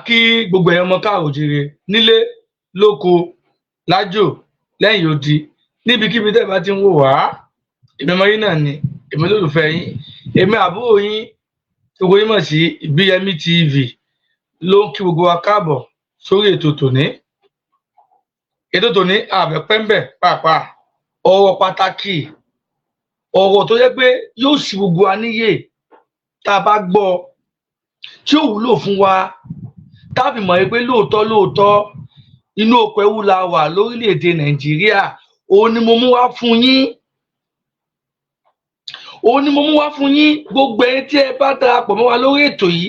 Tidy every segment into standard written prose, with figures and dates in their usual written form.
kí gbogbo ẹ̀yàn ọmọ káàrọ̀ oòjíire nílé lóko lájò lẹ́yìn odi níbikíbi tẹ́ ẹ bá ti ń wò wá. Èmi ọmọ yín náà ni, èmi olólùfẹ́ yín, èmi àbúrò yín gbogbo yín mọ̀ sí Ìbíyẹmí TV ló ń kí gbogbo wa káàbọ̀ sórí ètò tòní. Ètò tòní àbẹ̀pẹ́ńbẹ̀ pàápàá ọ̀rọ̀ pàtàkì, ọ̀rọ̀ tó yẹ pé yóò ṣì gbogbo wa níyè tá a bá gbọ́, tí ó wúlò fún wa, tá a fi mọ̀ pé lóòótọ́ inú oko ẹrú la wà lórílẹ̀‐èdè Nàìjíríà. Òun ni mo mú wá fún yín, gbogbo ẹ̀yin tí ẹ bá darapọ̀ mọ́ wa lórí ètò yìí,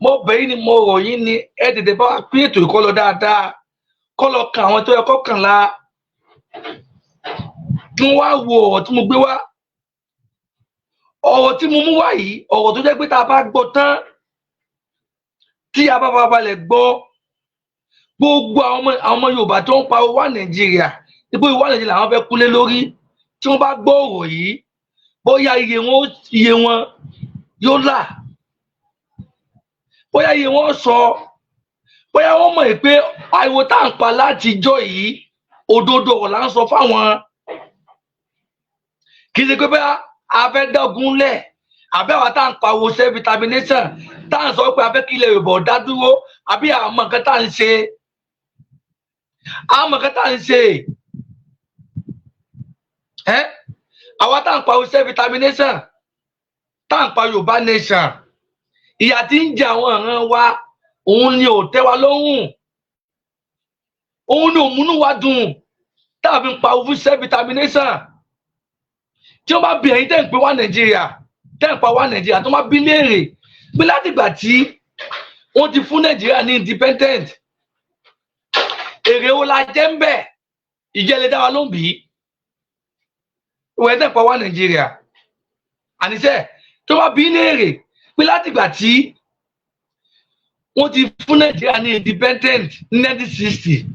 mo bẹ̀ yín ni mo rọ̀ yín ni ẹ tètè bá wa pín ètò yìí kó lọ dáadáa, kó lọ kan àwọn tó yẹ kó kàn la, kí wọ́n wá wo ọ̀rọ̀ tí mo gbé wá. Ọ̀rọ̀ tí mo mú wá yìí, ọ̀rọ̀ tó jẹ́ pé tá a bá gbọ́ tán, tí a bá farabalẹ̀ gbọ́, gbogbo àwọn ọmọ Yorùbá tó ń pariwo wá Nàìjíríà, ipò ìwà Nàìjíríà làwọn fẹ́ kúlé lórí, tí wọ́n bá gbọ́ ọ̀rọ̀ yìí, bóyá iye wọn yóò là, bóyá iye wọn sọ, bóyá wọ́n mọ̀ pé ariwo tá à ń pa látijọ́ yìí òdodo ọ̀rọ̀ là ń sọ fáwọn, kì í ṣe pé bóyá a fẹ́ dọ́gun lẹ̀, àbí àwa tá à ń pariwo self-determination, tá à ń sọ pé a fẹ́ kí ilẹ̀ Yorùbá dá dúró, àbí àwọn nǹkan tá à ń ṣe, àwa tá à ń pariwo self-determination, tá à ń pariwo Yorùbá nation, ìyà tí ń jẹ àwọn ìran wa, òun ni ò tẹ́ wa lọ́rùn, òun ni ò múnú wa dùn, tá a fi ń pariwo fún self-determination. Tí wọ́n bá bí ẹ̀yin tẹ́ ń pè wá Nàìjíríà, tẹ́ ń pa wá Nàìjíríà, tó máa bí léèrè pé látìgbà tí wọ́n ti fún Nàìjíríà ní independent, èrè wo la jẹ́ ń bẹ̀? Ìjẹ́ lè dá wa lóhùn bí? Ìwẹ̀ tẹ́ ń pa wá Nàìjíríà, àníṣe tó bá bí léèrè pé látìgbà tí wọ́n ti fún Nàìjíríà ní independent ní 1960,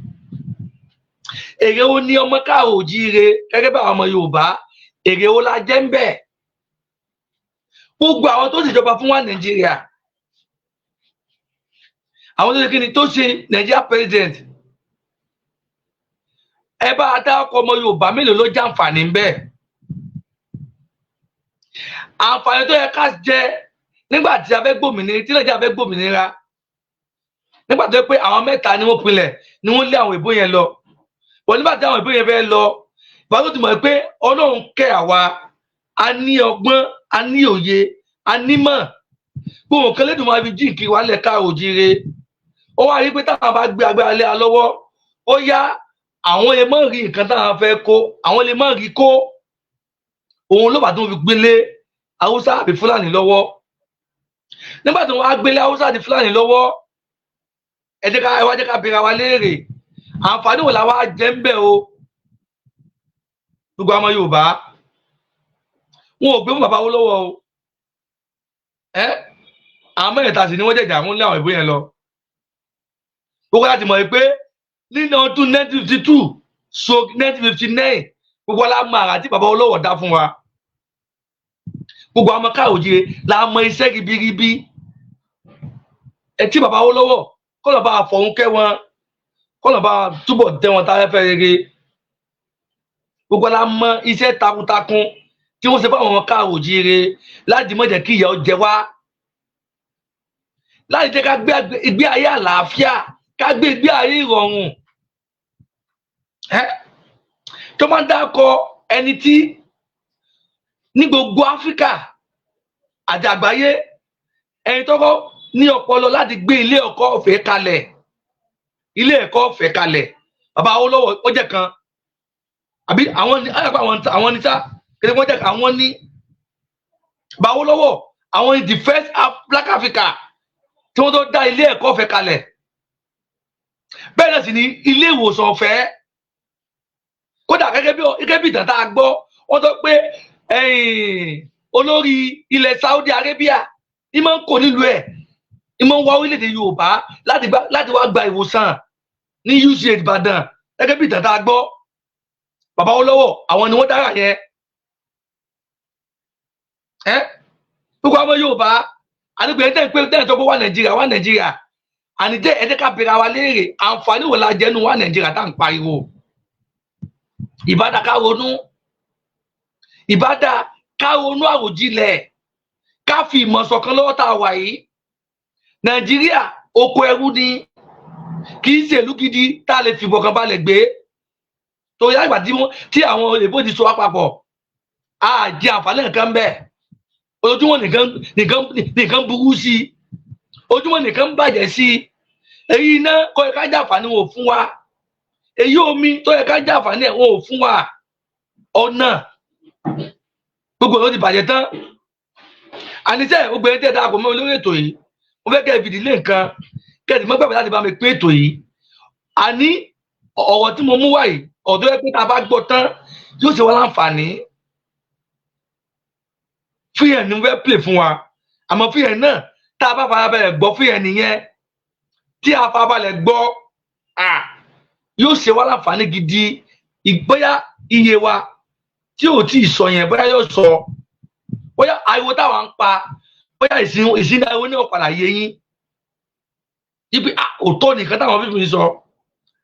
èrè wo ni ọmọ káàrọ̀ oòjíire gẹ́gẹ́ bá àwọn ọmọ Yorùbá, èrè wo la jẹ́ ń bẹ̀? Gbogbo àwọn tó ṣèjọba fún wa Nàìjíríà, àwọn tó ṣe kí ni tó ṣe Nàìjíríà president, ẹ bá a dákọ̀ ọmọ Yorùbá mélòó ló jẹ àǹfààní ń bẹ̀? Àǹfààní tó yẹ ká jẹ nígbà tí a fẹ́ gbòmìnira, tí Nàìjíríà fẹ́ gbòmìnira, nígbà tó yẹ pé àwọn mẹ́ta ni wọ́n pilẹ̀, ni wọ́n lé àwọn ìbò yẹn lọ. Wọ́n nígbà tí àwọn ìbò yẹn fẹ́ lọ, ìgbà tó ti mọ̀ pé Ọlọ́run kẹ́ àwa, a ní ọgbọ́n, a ní òye, a nímọ̀, gbogbo nǹkan lẹ́dùn máa fi jíǹkì wá lẹ̀ káàrọ̀ oòjíire. Ó wá rí pé táwọn bá gbé agbára lé a lọ́wọ́, ó yá àwọn lè má rí nǹkan táwọn fẹ́ kó, àwọn lè má rí kó. Òun ló bá tó fi gbélé Haúsá àbí Fúlàní lọ́wọ́. Nígbà tí wọ́n á gbélé Haúsá àti Fúlàní lọ́wọ́, ẹ wá jẹ́ ká bèèrè wa léèrè, àǹfààní wo la wá jẹ ń bẹ̀ o? Gbogbo ọmọ Yorùbá, wọn ò gbé fún bàbá Awólọ́wọ̀ o, àwọn mẹ́ta sì ni wọ́n jẹ̀jà wọ́n lé àwọn ìbò yẹn lọ. Gbogbo láti mọ̀ pé nínú ọdún 1952 so 1959, gbogbo la mọ àrà tí bàbá Awólọ́wọ̀ dá fún wa. Gbogbo ọmọ káàrọ̀ oòjíire la mọ iṣẹ́ ribiribi tí bàbá Awólọ́wọ̀, kọ́ lọ́ bá fọ̀run kẹ́ wọn, kọ́ lọ́ bá túbọ̀ tẹ́ wọn táfẹ́fẹ́ rere. Gbogbo la mọ iṣẹ́ takuntakun tí wọ́n ṣe fún àwọn ọmọ káàrọ̀ oòjíire láti má jẹ́ kí ìyà ó jẹ wá, láti jẹ́ ká gbé ìgbé ayé àlàáfíà, ká gbé ìgbé ayé ìrọ̀rùn. Tó máa ń dákọ ẹni tí ní gbogbo Áfíríkà àti àgbáyé, ẹni tọ́kọ́ ní ọpọlọ láti gbé ilé ẹ̀kọ́ ọ̀fẹ́ kalẹ̀, bàbá Awólọ́wọ̀ ó jẹ́ kan, àbí àwọn ní sá kí wọ́n jẹ́ àwọn ní bàbá Awólọ́wọ̀, àwọn ní the first Black Africa tí wọ́n tó dá ilé ẹ̀kọ́ ọ̀fẹ́ kalẹ̀. Bẹ́ẹ̀ náà sì ni ilé ìwòsàn ọ̀fẹ́. Kódà gẹ́gẹ́ bí ìtàn tá a gbọ́, wọ́n sọ pé olórí ilẹ̀ Saudi Arabia ní máa ń kó nílùú ẹ̀, ní máa ń wá orílẹ̀-èdè Yorùbá láti wá gba ìwòsàn ní UCH Ìbàdàn, gẹ́gẹ́ bí ìtàn tá a gbọ́. Bàbá Awólọ́wọ̀ àwọn ni wọ́n dára yẹn. Gbogbo ọmọ Yorùbá, àdúgbò ẹ̀ tẹ́ ń pé tẹ́ ń sọ pé wá Nàìjíríà, àníjẹ́ ẹ jẹ́ ká bèèrè wa léèrè àǹfààní wo la jẹ́nu wá Nàìjíríà tá à ń pariwo ìbádà ká ronú ìbádà ká ronú àròjinlẹ̀ ká fi ìmọ̀ ṣọ̀kan lọ́wọ́ tá a wà yìí Nàìjíríà oko ẹrú ni kì í ṣèlú gidi tá a lè fi ìbọ̀kan balẹ̀ gbé torí àgbà tí àwọn òyìnbó ti so wá papọ̀ a jẹ àǹfààní nǹkan bẹ́ẹ̀ ojoojúmọ́ nìkan burú sí i ojúmọ́ nìkan bàjẹ́ sí i èyí iná kọ́ ẹ ká jẹ àǹfààní wọn ò fún wa èyí omi tó yẹ ká jẹ àǹfààní ẹ̀ wọn ò fún wa ọ̀nà gbogbo ló ti bàjẹ́ tán àníṣe gbogbo ẹni tẹ́ ẹ darapọ̀ mọ́ olórí ètò yìí mo fẹ́ kẹ́ ẹ fìdílé nǹkan kẹ́ ẹ sì mọ́ gbàgbé láti bá mi pín ètò yìí àní ọ̀rọ̀ tí mo mú wá yìí ọ̀dọ́ ẹ pé tá a bá gbọ́ tán yóò ṣe wá láǹfààní fíyẹn ni mo fẹ́ play fún wa àmọ́ fíyẹn náà tá a bá farabalẹ̀ gbọ́ fíyẹn nìyẹn tí a farabalẹ̀ gbọ́ yóò ṣe wá láǹfààní gidi bóyá iye wa tí ò tí ì sọ yẹn bóyá yóò sọ bóyá ariwo táwa ń pa bóyá ìsìn ariwo ní ọ̀pàlà yé yín ibi òótọ́ nìkan táwọn fífi mi sọ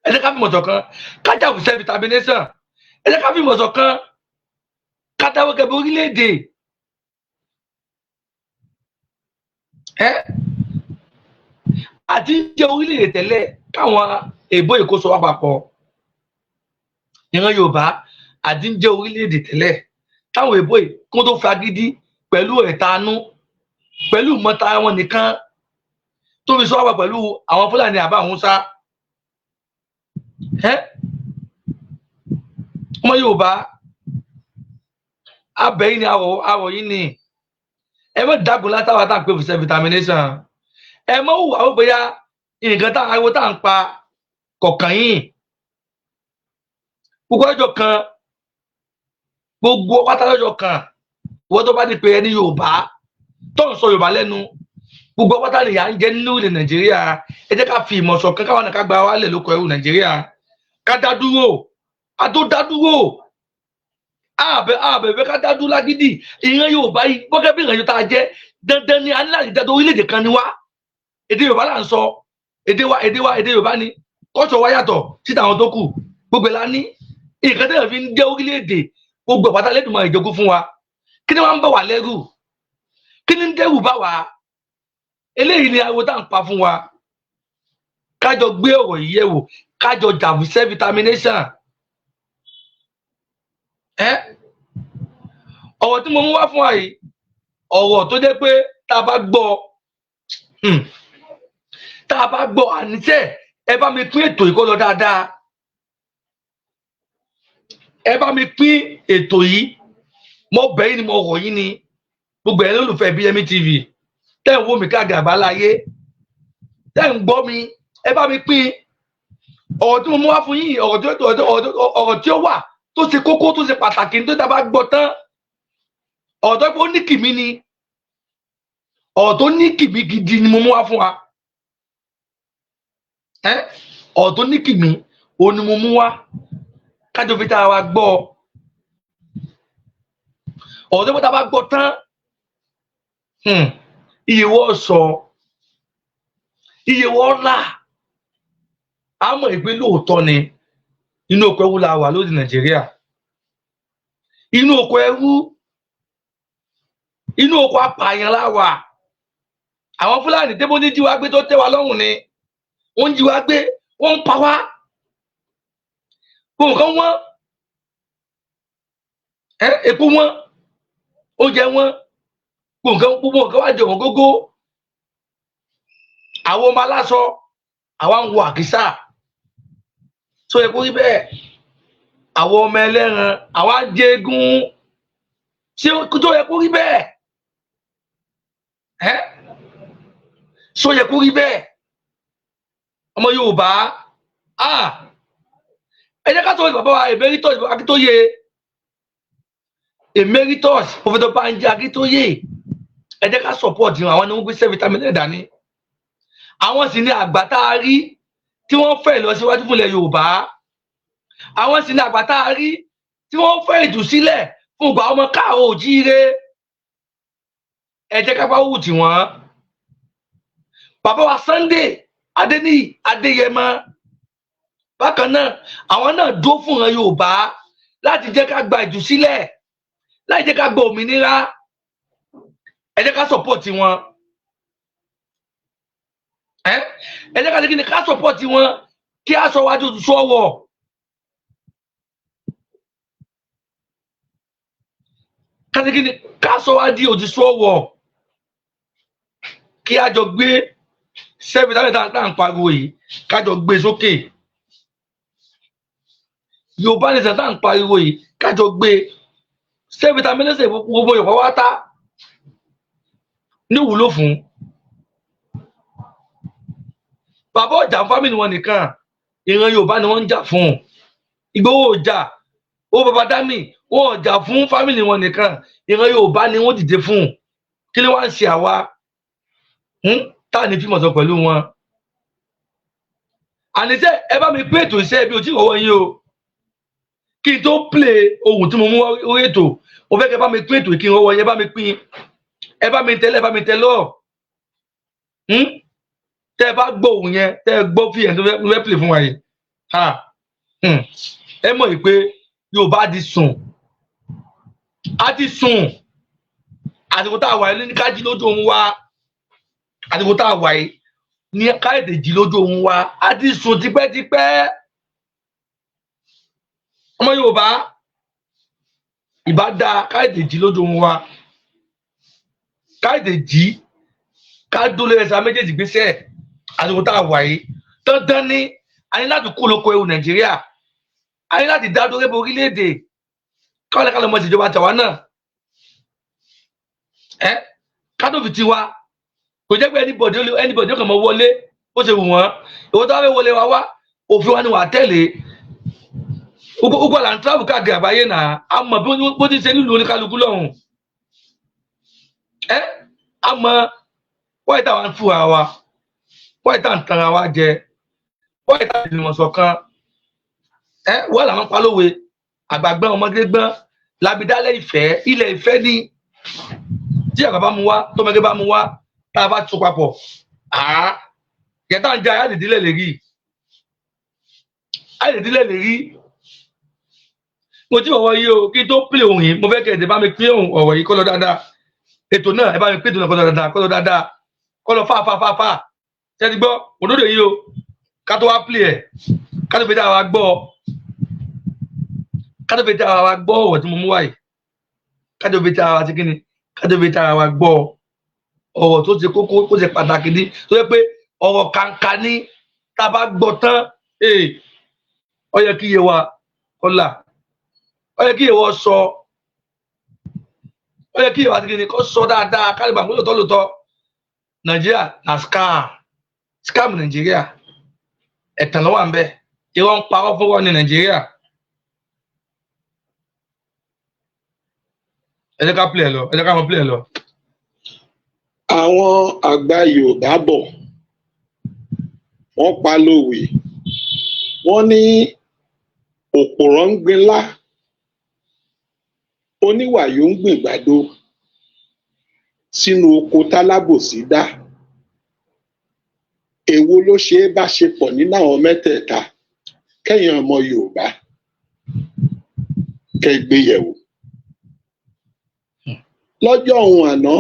ẹ jẹ́ ká fi mọ̀tọ̀ kan kájà fún self-determination ẹ jẹ́ ká fi mọ̀tọ̀ kan kátàwé kẹbi orílẹ̀-èdè àti jẹ́ orílẹ̀-èdè tẹ́lẹ̀ káwọn èbó èkó sọ wá papọ̀ ìran Yorùbá àti jẹ́ orílẹ̀-èdè tẹ́lẹ̀ káwọn èbó kó tó fagídí pẹ̀lú ẹ̀tanú pẹ̀lú mọ́ta wọn nìkan tó fi sọ wá pẹ̀lú àwọn Fúlàní àbá Hausa ọmọ Yorùbá abẹ́yìn ni àwọ̀ yìí ni ẹ mọ̀ dágun látàwọn tá à ń pè fún self-determination ẹ mọ̀ wù àwọn bóyá nǹkan tá ariwo tá à ń pa kọ̀ọ̀kan yìí gbogbo ọjọ́ kan gbogbo pátá lọ́jọ́ kan ìwọ́n tó bá di pé ẹni Yorùbá tó ń sọ Yorùbá lẹ́nu gbogbo pátá nìyà ń jẹ nínú ilẹ̀ Nàìjíríà ẹ jẹ́ ká fi ìmọ̀ ṣọ̀kan káwọn náà ká gba wálẹ̀ lóko ẹrú Nàìjíríà ká dá dúró a tó dá dúró àbẹ̀bẹ̀ ká dá dúró lágídí ìran Yorùbá yìí gbọ́gẹ́ bí ìran Yorùbá tá a jẹ́ dandan ni a ní láti dá orílẹ̀-èdè kan ni wá èdè Yorùbá là ń sọ èdè Yorùbá ni kọ́sọ̀ wa yàtọ̀ sí tàwọn tó kù gbogbo la ní nǹkan tẹ́lẹ̀ fi ń jẹ́ orílẹ̀-èdè gbogbo àpáta lẹ́dùnmọ̀ ìjogún fún wa kí ni wọ́n ń bọ̀ wá lẹ́rù kí ni ń dẹ́rù bá wa eléyìí ni ariwo tá à ń pa fún wa kájọ gbé ọ̀rọ̀ yìí yẹ̀wò kájọ jà fún self-determination ọ̀rọ̀ tí mo mú wá fún wa yìí ọ̀rọ̀ tó jẹ́ pé tá a bá gbọ́ àníṣe ẹ bá mi pín ètò yìí kó lọ dáadáa ẹ bá mi pín ètò yìí mo bẹ̀ yín ni mo rọ̀ yín ni gbogbo ẹ̀ lólùfẹ́ BME TV tẹ́ ń wò mí káàkiri àgbáláyé tẹ́ ń gbọ́ mi ẹ bá mi pín ọ̀rọ̀ tí mo mú wá fún yín ọ̀rọ̀ tí ó wà tó ṣe kókó tó ṣe pàtàkì tó tá a bá gbọ́ tán ọ̀rọ̀ tó pé ó ní kìmí ni ọ̀rọ̀ tó ní kìmí gidi ni mo mú wá fún wa ọ̀rọ̀ tó ní kìmí òun ni mo mú wá kájọ fi tára wa gbọ́ ọ̀rọ̀ tó pé tá a bá gbọ́ tán iye wọ́n sọ iye wọ́n là á mọ̀ ìpín lóòótọ́ ni inú oko ẹrú la wà lóde Nàìjíríà inú oko ẹrú inú oko apààyàn la wà àwọn Fúlàní tẹ́bó ní jí wa gbé tó tẹ́ wa lọ́rùn ni wọ́n ń jí wa gbé wọ́n ń pa wá gbogbo nǹkan wọ́n epo wọ́n oúnjẹ wọ́n gbogbo nǹkan wá jẹ wọ́n gógó àwọn ọmọ aláṣọ àwa ń wọ àkísà tó yẹ kó rí bẹ́ẹ̀ àwọn ọmọ ẹlẹ́ran àwa ń jẹ eégún ṣé tó yẹ kó rí bẹ́ẹ̀ ṣó yẹ kó rí bẹ́ẹ̀ ọmọ Yorùbá ẹ jẹ́ ká tó bàbá wa Emeritus Akíntóyè Emeritus Professor Banji Akíntóyè ẹ jẹ́ ká support wọn àwọn ni wọ́n gbé self-determination dání àwọn sì ní àgbà tá a rí tí wọ́n fẹ́ lọ síwájú fúnlẹ̀ Yorùbá àwọn sì ní àgbà tá a rí tí wọ́n fẹ́ ìtúsílẹ̀ fún ìgbà ọmọ káàró òjíire ẹ jẹ́ ká bá wù tí wọ́n bàbá wa Sunday Adéníyì Adéyẹmọ bákan náà àwọn náà dúró fún ìran Yorùbá láti jẹ́ ká gba ìtúsílẹ̀, láti jẹ́ ká gba òmìnira. Ẹ jẹ́ ká support wọn, ẹ jẹ́ ká ṣe kí ni, ká support wọn kí a sọ wájú sọ́wọ́. Ká ṣe kí ni, ká sọ wájú òjì sọ́wọ́, kí a jọ gbé sẹ́fì tá à ń pariwo yìí, ká jọ gbé sókè. Yorùbá nation tá à ń pariwo yìí, ká jọ gbé sẹ́fì tá mínísítà gbogbo Yorùbá wá tá ní wúlò fún. Bàbá ọjà fámìlì wọn nìkan, ìran Yorùbá ni wọ́n ń jà fún. Ìgbòho ọjà, ó bàbá Dámì, wọn ò jà fún fámìlì wọn nìkan, ìran Yorùbá ni wọ́n dìde fún. Kí ni wọ́n ń ṣe àwa tá à ní fíìmù ọ̀sán pẹ̀lú wọn? Àníṣe ẹ bá mi pé ètò iṣẹ́ bí o ti rọwọ́ yín o. Kí n tó play ohun tí mo mú orí ètò, mo fẹ́ kẹ́ bá mi pín ètò kí n rọwọ́ yín, ẹ bá mi pín, ẹ bá mi tẹ́lẹ̀, ẹ bá mi tẹ́lọ̀. Tẹ́ ẹ bá gbọ́ ohun yẹn, tẹ́ ẹ gbọ́ fi ẹ̀ tó fẹ́ play fún wa yìí, ẹ mọ̀ yìí pé Yorùbá ti sùn, a ti sùn. Àsìkò tá a wà yìí ní ká jí lójú òun wa, àsìkò tá a wà yìí ní ká ètè jí lójú òun wa, a ti sùn tipẹ́tipẹ́. Ọmọ Yorùbá ìbá dáa ká ètè jí lójú òun wa, ká ètè jí, ká dólé ẹsẹ̀ méjèèjì gbèsè. Àsìkò tá a wà yìí dandan ni a ní láti kó lóko ewu Nàìjíríà, a ní láti dá dúró orílẹ̀-èdè, káwọn lẹ́ka lọ́mọ ìṣèjọba tàwa náà. Ká tó fi tiwa, kò jẹ́ pé anybody ó kàn mọ́ wọlé ó ṣe wù wọ́n. Ìwọ́n tó wá fẹ́ wọlé wa wá, òfin wa ni wà á tẹ̀lé. Gbogbo là ń travel káàkiri àgbáyé náà, a mọ̀ bó ti ṣe nílùú oníkálukú lọ́hùn. A mọ̀ wọ́n ìta wa ń fúra wa, wọ́n ìta ń tanra wa jẹ, wọ́n ìta ìgbìmọ̀ ṣọ̀kan. Wọ́n làwọn palówe, àgbàgbọ́n ọmọdé gbọ́n, labidálẹ̀ ìfẹ́, ilẹ̀ ìfẹ́ ni. Tí àgbà bá mu wá, tọ́mọdé bá mu wá, tá a bá tún papọ̀, yẹtà ń jẹ ayádìdílẹ̀ lè rí, ayádìdílẹ̀ lè rí. Mo ti wọ̀wọ́ yìí o, kí n tó pèlè ohun yìí, mo fẹ́ kẹ́ ẹ̀ bá mi pín ọ̀rọ̀ yìí kọ́ lọ dáadáa. Ètò náà ẹ bá mi pín ètò náà kọ́ lọ dáadáa, kọ́ lọ fà. Ṣé ti gbọ́? Òdòdó yìí o, ká tó wá pèlè ẹ̀, ká tó fi dá wa gbọ́, ká tó fi dá wa gbọ́ ọ̀rọ̀ tí mo mú wáyé, ká tó fi dá wa ti kíni, ká tó fi dá wa gbọ́ ọ̀rọ̀ tó ṣe kókó, tó ṣe pàtàkì ní, tó yẹ pé ọ̀rọ̀ kàǹkà ní, tá a bá gbọ́ tán, ó yẹ kí iye wa kọ́là, ó yẹ kí iye wa sọ, ó yẹ kí iye wa ti kíni kó sọ dáadáa, kálíbà mú lóòótọ́. Nàìjíríà na scam Nàìjíríà, ẹ̀tàn ló wà ń bẹ̀, irọ́ ń parọ́ fún wọn ní Nàìjíríà. Ẹ jẹ́ ká play ẹ lọ, ẹ jẹ́ ká mọ play ẹ lọ. Àwọn àgbà Yorùbá bọ̀, wọ́n pa lówe, wọ́n ní òpòrọ̀ ń gbin lá, oníwàyó ń gbìn gbàdo sínú oko tálábòsí dá. Èwo ló ṣe é bá ṣe pọ̀ nínú àwọn mẹ́tẹ̀ẹ̀ta? Kẹ́yìn ọmọ Yorùbá kẹ́ gbé yẹ̀wò. Lọ́jọ́ ohun àná,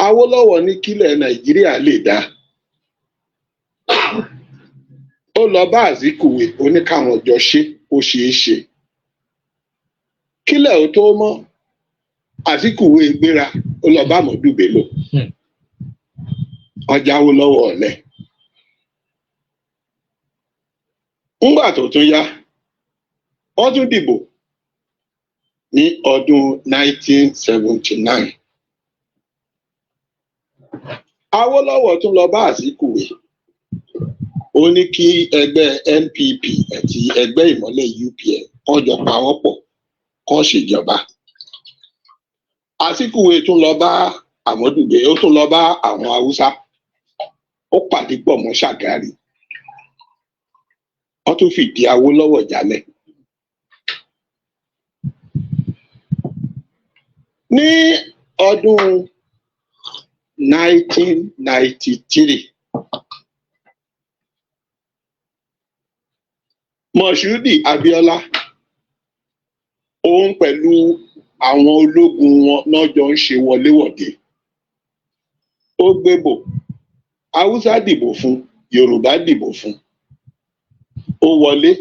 Awólọ́wọ̀ ní kílẹ̀ Nàìjíríà lè dá. Ó lọ bá Azikiwe, ó ní káwọn jọ ṣe, ó ṣeé ṣe. Kílẹ̀ ó tó mọ́, Azikiwe gbéra, ó lọ bá Ahmadu Bello. Ọjà Awólọ́wọ̀ ọ̀lẹ. Ńgbà tó tún yá, wọ́n tún dìbò ní ọdún 1979. Awólọ́wọ̀ tún lọ bá Azikiwe, ó ní kí ẹgbẹ́ NPP àti ẹgbẹ́ ìmọ́lẹ̀ UPN kó jọ pawọ́pọ̀ kó ṣèjọba. Azikiwe tún lọ bá Ahmadu Bello, ó tún lọ bá àwọn Haúsá, ó pàdé pọ̀ mọ́ Ṣàgárì, wọ́n tún fìdí Awólọ́wọ̀ jálẹ̀. Ní ọdún 1993. Moshood Abiola òun pẹ̀lú àwọn ológun wọn náà jọ ń ṣe wọléwọ̀de. Ó gbébò, Haúsá dìbò fún, Yorùbá dìbò fún. Ó wọlé,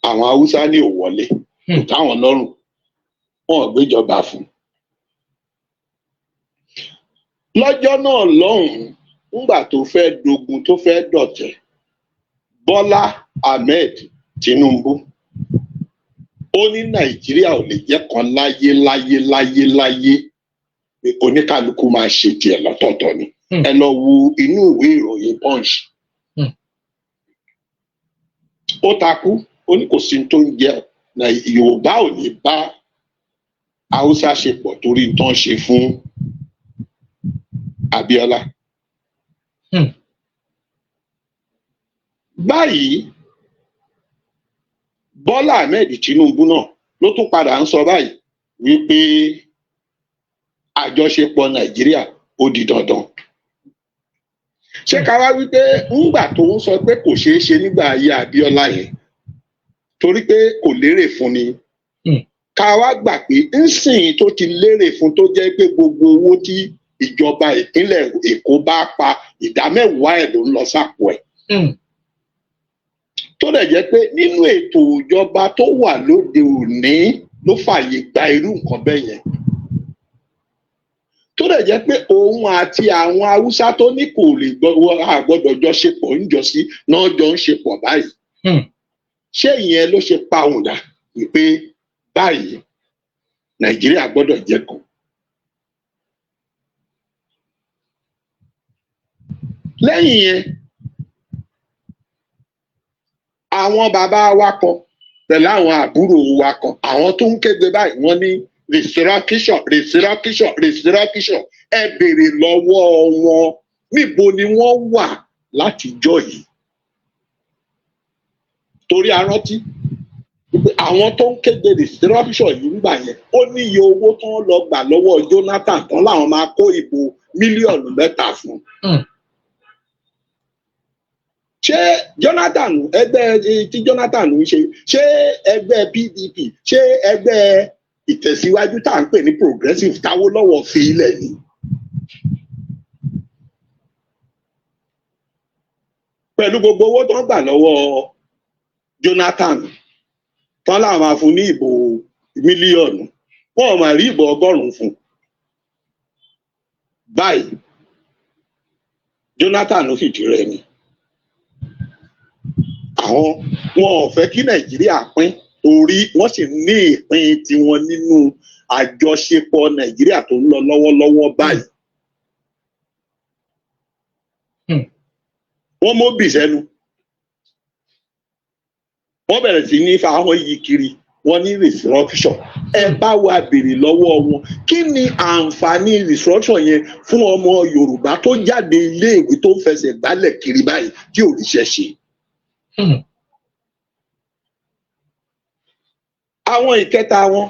àwọn Haúsá ní ò wọlé, kò táwọn lọ́rùn, wọn ò gbéjọba fún. Lọ́jọ́ náà lọ́hùn-ún, nígbà tó fẹ́ dogun tó fẹ́ dọ̀tẹ̀, Bọ́lá Ahmed Tinubu ó ní Nàìjíríà ò lè jẹ́ kan láyé pé oníkálukú máa ṣe tiẹ̀ lọ́tọ̀ọ̀tọ̀ ni. Ẹ lọ wo inú ìwé ìròyìn Punch. Ó takú, ó ní kò sí tó ń jẹ́ Yorùbá ò ní bá Haúsá ṣe pọ̀ torí tán ṣe fún Abiola. Báyìí Bọ́lá Ahmed Tinubu náà ló tún padà ń sọ báyìí wípé àjọṣepọ̀ Nàìjíríà ó di dandan. Ṣé ká wá wípé ńgbà tó ń sọ pé kò ṣeé ṣe nígbà ayé Abiola yẹn torí pé kò lérè fún ni, ká wá gbà pé ńsìn tó ti lérè fún tó jẹ́ pé gbogbo owó tí ìjọba ìpínlẹ̀ Èkó bá pa 10% ẹ̀ ló ń lọ sápò ẹ̀. Tó dẹ̀ jẹ́ pé nínú ètò ìjọba tó wà lóde òní ló fààyè gba irú nǹkan bẹ́ẹ̀ yẹn. Tó dẹ̀ jẹ́ pé òun àti àwọn Haúsá tó ní kò lè gbọ́dọ̀ jọ ṣe pọ̀ ń jọ sí náà jọ ń ṣe pọ̀ báyìí. Ṣé ìyẹn ló ṣe pa òun dà wípé báyìí Nàìjíríà gbọ́dọ̀ jẹ́ kan? Lẹ́yìn yẹn, àwọn bàbá wa kan pẹ̀lú àwọn àbúrò wa kan, àwọn tó ń kéde báyìí wọ́n ní resurrection. Ẹ béèrè lọ́wọ́ wọn níbo ni wọ́n wà látijọ́ yìí. Torí a rántí àwọn tó ń kéde resurrection yìí nígbà yẹn ó ní iye owó tó ń lọ gbà lọ́wọ́ Jonathan tán láwọn máa kó ìbò mílíọ̀nù 3 fún. Ṣé Jonathan ẹgbẹ́ tí Jonathan ń ṣe ẹgbẹ́ PDP ṣé ẹgbẹ́ ìtẹ̀síwájú tá à ń pè ní progressive t'Awólọ́wọ̀ fi ilẹ̀ ni? Pẹ̀lú gbogbo owó tó ń gbà lọ́wọ́ Jonathan tán láwọn máa fún ní ìbò mílíọ̀nù, wọn ò máa rí ìbò 100 fún. Báyìí Jonathan ló fìdí rẹmi. Àwọn wọn ò fẹ́ kí Nàìjíríà pín torí wọ́n sì ní ìpín tiwọn nínú àjọṣepọ̀ Nàìjíríà tó ń lọ lọ́wọ́lọ́wọ́ báyìí. Wọ́n mú bì sẹ́nu. Wọ́n bẹ̀rẹ̀ sí ní fa àwọn yìí kiri, wọ́n ní resurrection. Ẹ bá wa béèrè lọ́wọ́ wọn kí ni àǹfààní resurrection yẹn fún ọmọ Yorùbá tó jáde iléèwé tó ń fẹsẹ̀ gbálẹ̀ kiri báyìí tí ò ríṣẹ́ ṣe. Àwọn ìkẹta wọn,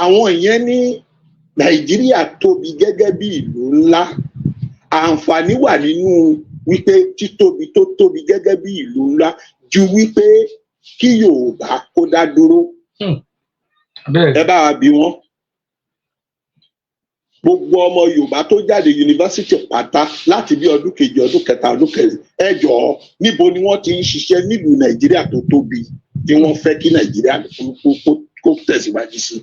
àwọn ìyẹn ní Nàìjíríà tóbi gẹ́gẹ́ bí ìlú ńlá. Àǹfààní wà nínú wípé títóbi tó tóbi gẹ́gẹ́ bí ìlú ńlá ju wípé kí Yorùbá kó dá dúró. Ẹ bá wa bí wọn. Gbogbo ọmọ Yorùbá tó jáde yunifásitì pátá láti bí ọdún kejì, ọdún kẹta, ọdún kẹrin, ẹ jọ̀ọ́ níbo ni wọ́n ti ń ṣiṣẹ́ nílùú Nàìjíríà tó tóbi tí wọ́n fẹ́ kí Nàìjíríà kó tẹ̀síwájú sí?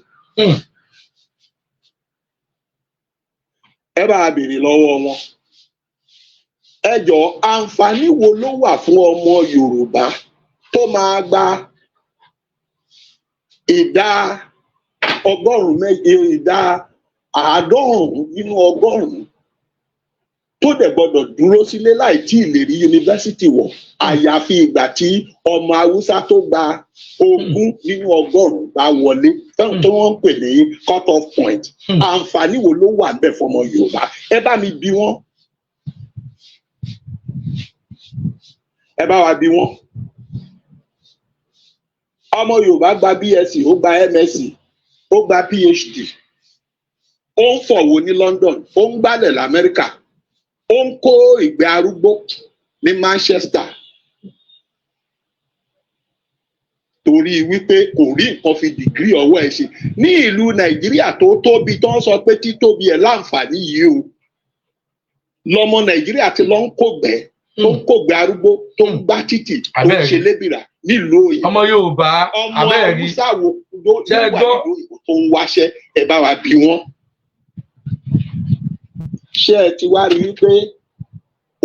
Ẹ bá wa béèrè lọ́wọ́ wọn. Ẹ jọ̀ọ́ àǹfààní wo ló wà fún ọmọ Yorùbá tó máa gba ìdá 50 nínú 100 tó dẹ̀ gbọ́dọ̀ dúró sílé láì tí ì lè rí yunifásitì wọ̀ àyàfi ìgbà tí ọmọ Haúsá tó gba 20 nínú 100 bá wọlé tó wọ́n ń pè ní cut off point. Àǹfààní wo ló wà bẹ́ẹ̀ fọmọ Yorùbá? Ẹ bá mi bí wọ́n. Ẹ bá wa bí wọ́n. Ọmọ Yorùbá gba BSc, ó gba MSc, ó gba PhD, ó ń fọ̀wọ́ ní London, ó ń gbálẹ̀ l'Amẹ́ríkà, ó ń kó ìgbẹ́ arúgbó ní Manchester torí wípé kò rí nǹkan fi dìgírì ọwọ́ ẹ̀ ṣe. Ní ìlú Nàìjíríà tó tóbi tó ń sọ pé títóbi ẹ̀ láǹfààní yìí o, lọmọ Nàìjíríà ti lọ ń kógbẹ́ tó ń kógbẹ́ arúgbó tó ń gbá títì tó ń ṣe lébìrà nílùú òyìnbó. Ọmọ Yorùbá abẹ́ẹ̀rí ọmọ Haúsá wo ló wà nílùú òyìnbó tó ń wáṣẹ́, ẹ bá wa bí wọ́n. Ṣé ẹ ti wá rí wípé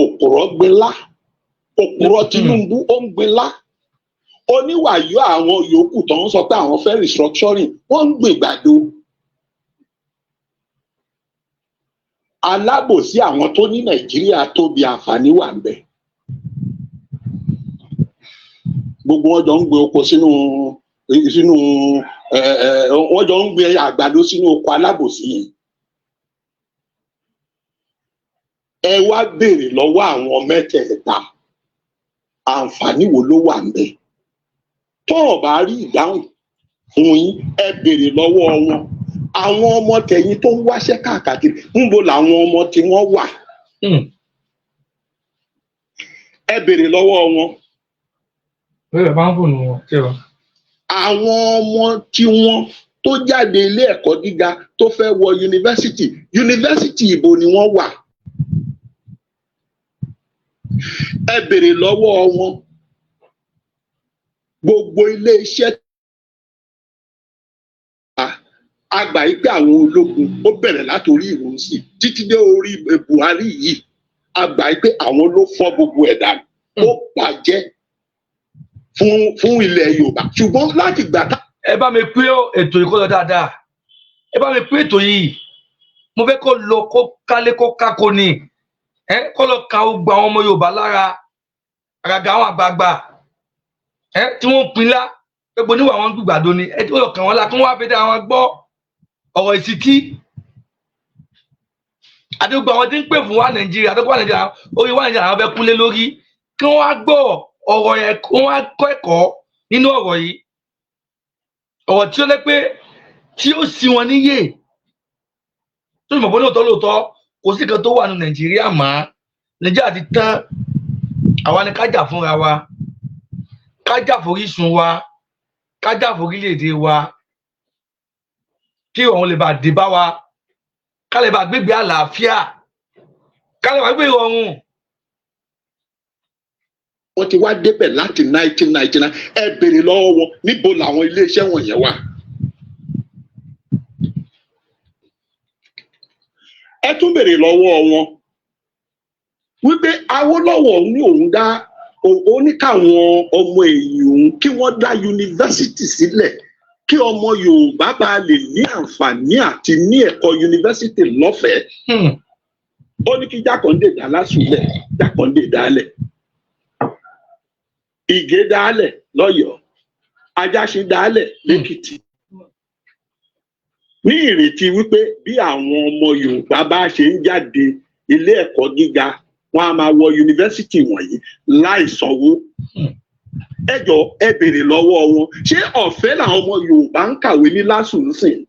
òpùrọ́ gbinlá, òpùrọ́ Tinubu ó ń gbinlá, oníwàyó àwọn yòókù tó ń sọ pé àwọn fẹ́ restructuring wọ́n ń gbìgbàdo. Alábòsí àwọn tó ní Nàìjíríà tóbi àǹfààní wà ń bẹ. Gbogbo wọn jọ ń gbé oko sínú wọn jọ ń gbé àgbàdo sínú oko alábòsí yìí. Ẹ wá béèrè lọ́wọ́ àwọn mẹ́tẹ̀ẹ̀ta àǹfààní wo ló wà ń bẹ. Tó o bá rí ìdáhùn fún yín, ẹ béèrè lọ́wọ́ wọn. Àwọn ọmọ tẹ̀yìn tó ń wáṣẹ́ káàkiri níbo làwọn ọmọ tí wọ́n wà. Ẹ béèrè lọ́wọ́ wọn. Àwọn ọmọ tí wọ́n tó jáde ilé ẹ̀kọ́ gíga tó fẹ́ wọ yunifásitì ibo ni wọ́n wà. Ẹ béèrè lọ́wọ́ wọn. Gbogbo ilé iṣẹ́ àgbà yìí pé àwọn ológun ó bẹ̀rẹ̀ látòrí Ìrúnsì títí dé orí Buhari yìí, àgbà yìí pé àwọn ló fọ́ gbogbo ẹ̀ dànù, ó bàjẹ́ fún ilẹ̀ Yorùbá. Ṣùgbọ́n láti gbà tá. Ẹ bá mi pín ètò yìí kó lọ dáadáa, ẹ bá mi pín ètò yìí, mo fẹ́ kó lọ kó kálé kó kákó ni, kó lọ ka gbogbo àwọn ọmọ Yorùbá lára, àgàgà àwọn àgbààgbà tí wọ́n pinlá gbogbo níwà wọn gbùgbàdo ni, ẹ tí wọ́n lọ kàn wọ́n la kí wọ́n wá fi dá wọn gbọ́ ọ̀rọ̀ ìsìtí àti gbogbo àwọn tí ń pè fún wa Nàìjíríà tó kọ́ wa Nàìjíríà orí wa Nàìjíríà àwọn fẹ́ kúnlé lórí, kí wọ́n wá gbọ́ ọ̀rọ̀ yẹn, kí wọ́n wá kọ́ ẹ̀kọ́ nínú ọ̀rọ̀ yìí, ọ̀rọ̀ tí ó lé pé tí ó sì wọn níyè tó mọ̀ pé lóòótọ́ kò sí kan tó wà ní Nàìjíríà mọ́. Nàìjíríà ti tán, àwa ni ká jà fúnra wa, ká jà forísun wa, ká jà forílẹ̀-èdè wa, kí ìrọ̀rùn lè bá dé bá wa, ká lè bá gbégbé àlàáfíà, ká lè bá gbé ìrọ̀rùn. Wọ́n ti wá débẹ̀ láti 1999. Ẹ béèrè lọ́wọ́ wọn níbo làwọn iléeṣẹ́ wọ̀nyẹn wà. Ẹ tún béèrè lọ́wọ́ wọn wípé Awólọ́wọ̀ ní òun dá, ó ní káwọn ọmọ èyí òun kí wọ́n dá yunifásitì sílẹ̀ kí ọmọ Yorùbá bá lè ní àǹfààní àti ní ẹ̀kọ́ yunifásitì lọ́fẹ̀ẹ́. Ó ní kí Jákàndé dá lásùlẹ̀, Jákàndé dálẹ̀, Ìgè dálẹ̀ lọ́yọ̀ọ́, Ajáṣin dálẹ̀ lẹ́kìtì. Ní ìrètí wípé bí àwọn ọmọ Yorùbá bá ṣe ń jáde ilé ẹ̀kọ́ gíga, wọ́n á máa wọ yunifásitì wọ̀nyí láì sanwó. Ẹ jọ̀ọ́ ẹ béèrè lọ́wọ́ wọn, ṣé ọ̀fẹ́ làwọn ọmọ Yorùbá ń kàwé ní LASU nsìn?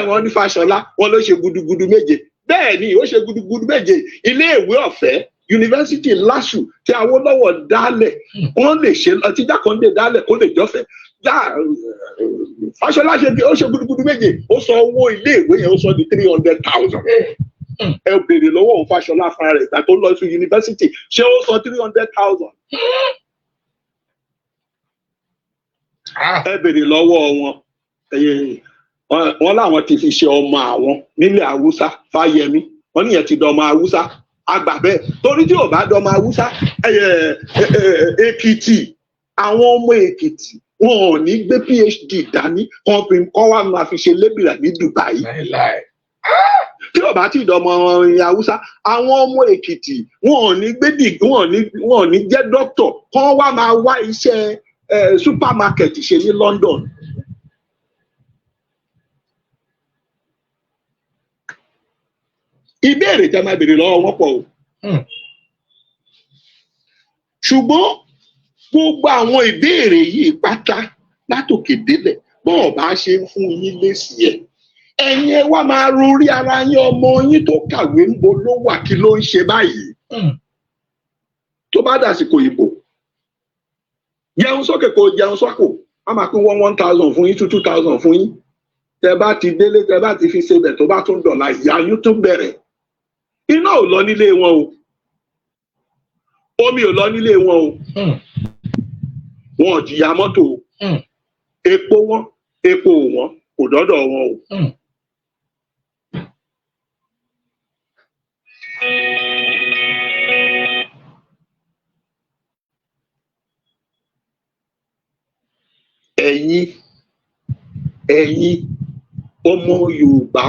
Wọ́n ní Fáṣọlá wọ́n ló ṣe gudugudu méje. Bẹ́ẹ̀ ni ó ṣe gudugudu méje. Ilé ìwé ọ̀fẹ́ yunifásitì LASU tí Awólọ́wọ̀ dálẹ̀, wọ́n lè ṣe, tí Jákàndé dálẹ̀ kó lè jọ́fẹ́. Fáṣọlá ó ṣe gudugudu méje, ó sọ owó ilé ìwé yẹn ó sọ di 300,000. Ẹ béèrè lọ́wọ́ òun Fáṣọlá fúnra rẹ̀ ìgbà tó lọ sí yunifásitì, ṣé ó sọ 300,000? Ẹ béèrè lọ́wọ́ wọn, wọ́n láwọn ti fi ṣe ọmọ àwọn nílẹ̀ Haúsá, Fáyẹmí, wọ́n níyẹn ti dọmọ Haúsá, àgbà bẹ́ẹ̀, torí tí ò bá dọmọ Haúsá, Èkìtì, àwọn ọmọ Èkìtì wọn ò ní gbé PhD dání kọ́ wá máa fi ṣe lébìrà ní Dubai. Tí ò bá tí ìdọmọ Haúsá, àwọn ọmọ Èkìtì wọn ò ní gbé wọn ò ní jẹ́ dókítọ̀ kọ́ wá máa wá iṣẹ́ supermarket ṣe ní London. Ìbéèrè tẹ́ máa béèrè lọ́wọ́ wọn pọ̀ o. Ṣùgbọ́n gbogbo àwọn ìbéèrè yìí pátá látòkè délẹ̀ bọ́ọ̀ bá ṣe ń fún yín lésì ẹ̀, ẹ̀yin ẹ wá máa rorí ara yín, ọmọ yín tó kàwé ń bo ló wà, kí ló ń ṣe báyìí tó bá dàsìkò ìbò. Jẹun sókè kò jẹun sọ́kò, a máa pín 1,000 fún yín, 2,000 fún yín. Tẹ bá ti délé, tẹ bá ti fi ṣebẹ̀ tó bá tún dọ̀la, ìyà yín tún bẹ̀rẹ̀. Iná ò lọ nílé wọn o, omi ò lọ nílé wọn o, wọn ò jìyà mọ́tò o, epo wọn, epo wọn kò dọ́dọ̀ wọn o. Ẹ̀yin ọmọ Yorùbá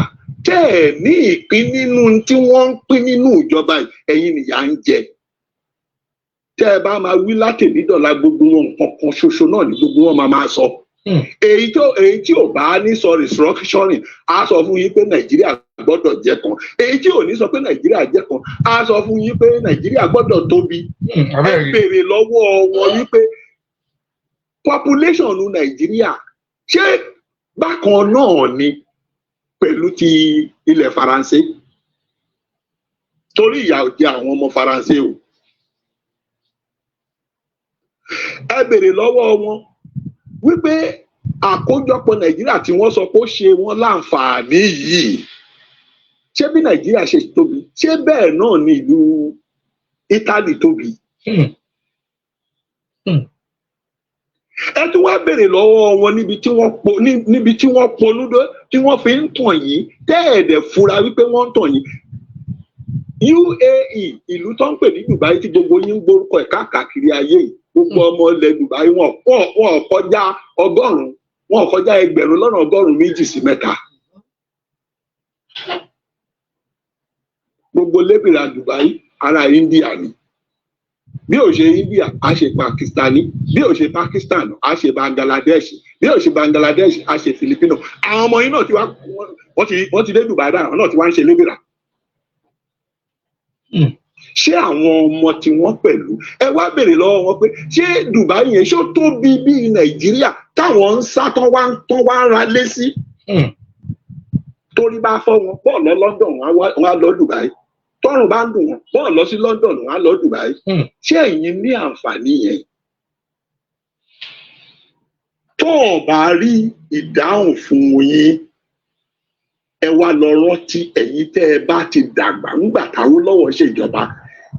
tẹ́ ẹ̀ ní ìpín nínú tí wọ́n ń pín nínú ìjọba yìí, ẹ̀yin nìyà ń jẹ. Tẹ́ ẹ bá máa wí látèmi dọ̀la, gbogbo wọn nǹkan kan ṣoṣo náà ni gbogbo wọn máa sọ. Èyí tí ò bá ní sọ restructuring á sọ fún yín pé Nàìjíríà gbọ́dọ̀ jẹ́ kan. Èyí tí ò ní sọ pé Nàìjíríà jẹ́ kan á sọ fún yín pé Nàìjíríà gbọ́dọ̀ tóbi. Ẹ béèrè lọ́wọ́ wọn wípé population Nàìjíríà ṣé bákan náà ni pẹ̀lú ti ilẹ̀ Faransé? Torí ìyà ò jẹ àwọn ọmọ Faransé o. Ẹ béèrè lọ́wọ́ wọn wípé àkójọpọ̀ Nàìjíríà tí wọ́n sọ pé ó ṣe wọ́n láǹfààní yìí, ṣé bí Nàìjíríà ṣe tóbi, ṣé bẹ́ẹ̀ náà ni ìlú Italy tóbi? Ẹ tún wá béèrè lọ́wọ́ wọn níbi tí wọ́n polúdó tí wọ́n fi ń tàn yín, tẹ́ẹ̀dẹ̀ fura wípé wọ́n ń tàn yín. UAE, ìlú tó ń pè ní Dubai tí gbogbo yín ń gbórúkọ ẹ̀ káàkiri ayé yìí, gbogbo ọmọ ilẹ̀ Dubai wọn kọjá 100, wọn kọjá 1,100,000 sí 3. Gbogbo lébìrà Dubai ara India ni. Bí ó ṣe India, a ṣe Pakistani. Bí ó ṣe Pakistan, a ṣe Bangladesh. Bí ó ṣe Bangladesh, a ṣe Filipino. Àwọn ọmọ yìí náà wọ́n ti dé Dubai dáa, náà ti wá ń ṣe lébìrà. Ṣé àwọn ọmọ tí wọ́n pẹ̀lú, ẹ wá béèrè lọ́wọ́ wọn pé ṣé Dubai yẹn ṣó tóbi bí Nàìjíríà táwọn ń sá tán wá ń ra lé sí? Torí bá fọ́ wọn, bọ́ọ̀ lọ London, wọn á lọ Dubai. Tọ́rùn bá ń dùn wọn, bọ́ọ̀ lọ sí London, wọn á lọ Dubai. Ṣé ẹ̀yin ní àǹfààní yẹn? Tó o bá rí ìdáhùn fún yín, ẹ wá lọ rántí ẹ̀yin tẹ́ ẹ bá ti dàgbà ńgbà táwọn lọ́wọ́ ṣèjọba,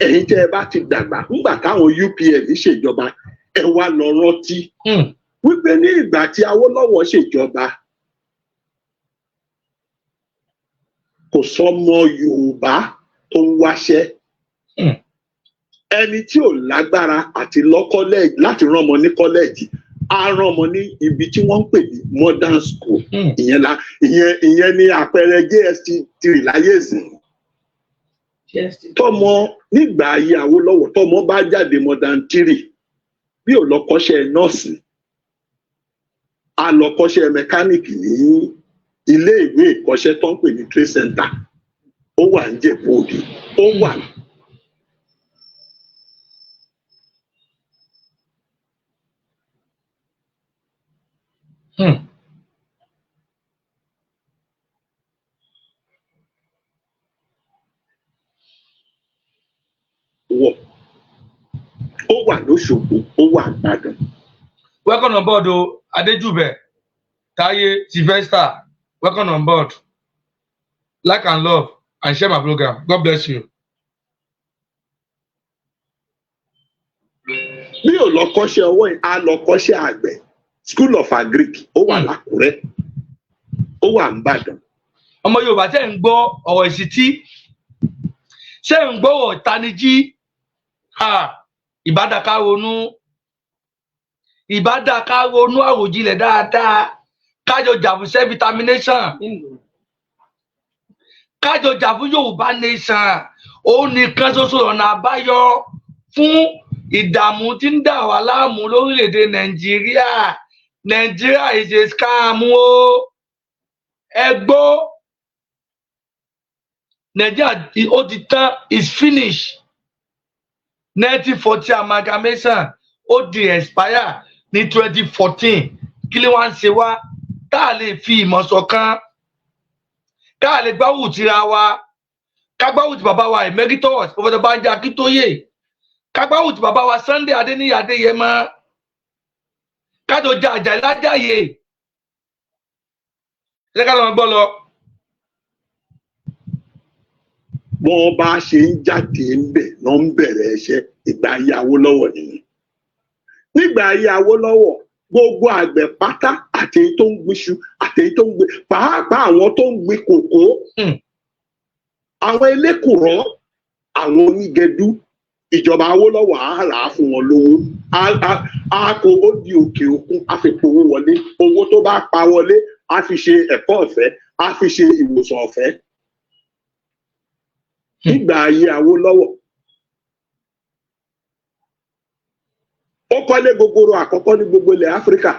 ẹ̀yin tẹ́ ẹ bá ti dàgbà ńgbà táwọn UPN ṣèjọba, ẹ wá lọ rántí wípé ní ìgbà tí Awólọ́wọ̀ ṣèjọba, kò sọmọ Yorùbá tó ń wáṣẹ́. Ẹni tí ò lágbára àti lọ kọ́lẹ́ẹ̀jì láti rán ọmọ ní kọ́lẹ́ẹ̀jì, á rán ọmọ ní ibi tí wọ́n ń pè ní modern school. Ìyẹn ni àpẹẹrẹ JST3 láyé ìsìn. Tọ́mọ nígbà ayé Awólọ́wọ̀, tọ́mọ bá jáde modern 3, bí ò lọ kọ́ṣẹ́ nọ́ọ̀sì, á lọ kọ́ṣẹ́ mẹkáníìkì ní ilé ìwé ìkọ́ṣẹ́ tó ń pè ní Trade Center. Ó wà ń Jẹ̀bú Òde, ó wà. Ó wà l'Óṣogbo, ó wà l'Ìbàdàn. Welcome on board, Adejube, Taye, Sylvester. Welcome on board. Like and love and share my program. God bless you. Bí ò lọ kọ́ṣẹ́ ọwọ́ yìí, á lọ kọ́ṣẹ́ àgbẹ̀. School of Agric, ó wà l'Àkúrẹ́, ó wà l'Ìbàdàn. Ọmọ Yorùbá tẹ́ ń gbọ́ ọ̀rọ̀ ìṣítí, ṣé ń gbọ́ ọ̀rọ̀ ìtanijí, ìbádàká ronú àròjinlẹ̀ dáadáa, kájọ jà fún self-determination, kájọ jà fún Yorùbá nation. Òun nìkan ṣoṣo ọ̀nà àbáyọ fún ìdààmú tí ń dà wá láàmú lórílẹ̀‐èdè Nàìjíríà. Nàìjíríà is a scam o. Ẹ gbọ́, Nàìjíríà ó ti tán, is finished. 1940 amalgamation ó di expire ní 2014. Kí ló wá ń ṣe wá tá a lè fi ìmọ̀ ṣọ̀kan? ká lè gbáwù tira wa ká gbáwù ti bàbá wa emeritus Professor Banji Akíntóyè ká gbáwù ti bàbá wa Sunday Adéníyì Adéyẹmọ ká tó jà Àjàyí Lájàyè ṣé ká lọ gbọ́ lọ. wọ́n bá ṣe ń jáde ńbẹ̀ náà ń bẹ̀rẹ̀ iṣẹ́ ìgbà ayé Awólọ́wọ̀ nìyẹn. nígbà ayé Awólọ́wọ̀ gbogbo àgbẹ̀ pátá àti èyí tó ń gbéṣu àti èyí tó ń gbé pàápàá àwọn tó ń gbé kòkó àwọn elékùrọ́ àwọn onígẹdú ìjọba Awólọ́wọ̀ á rà á fún wọn lówó á kó ó di òkè òkun á fi powó wọlé owó tó bá pa wọlé á fi ṣe ẹ̀kọ́ ọ̀fẹ́ á fi ṣe ìwòsàn ọ̀fẹ́. nígbà ayé Awólọ́wọ̀ ó kọ́lé gogoro àkọ́kọ́ ní gbogbo ilẹ̀ Áfíríkà.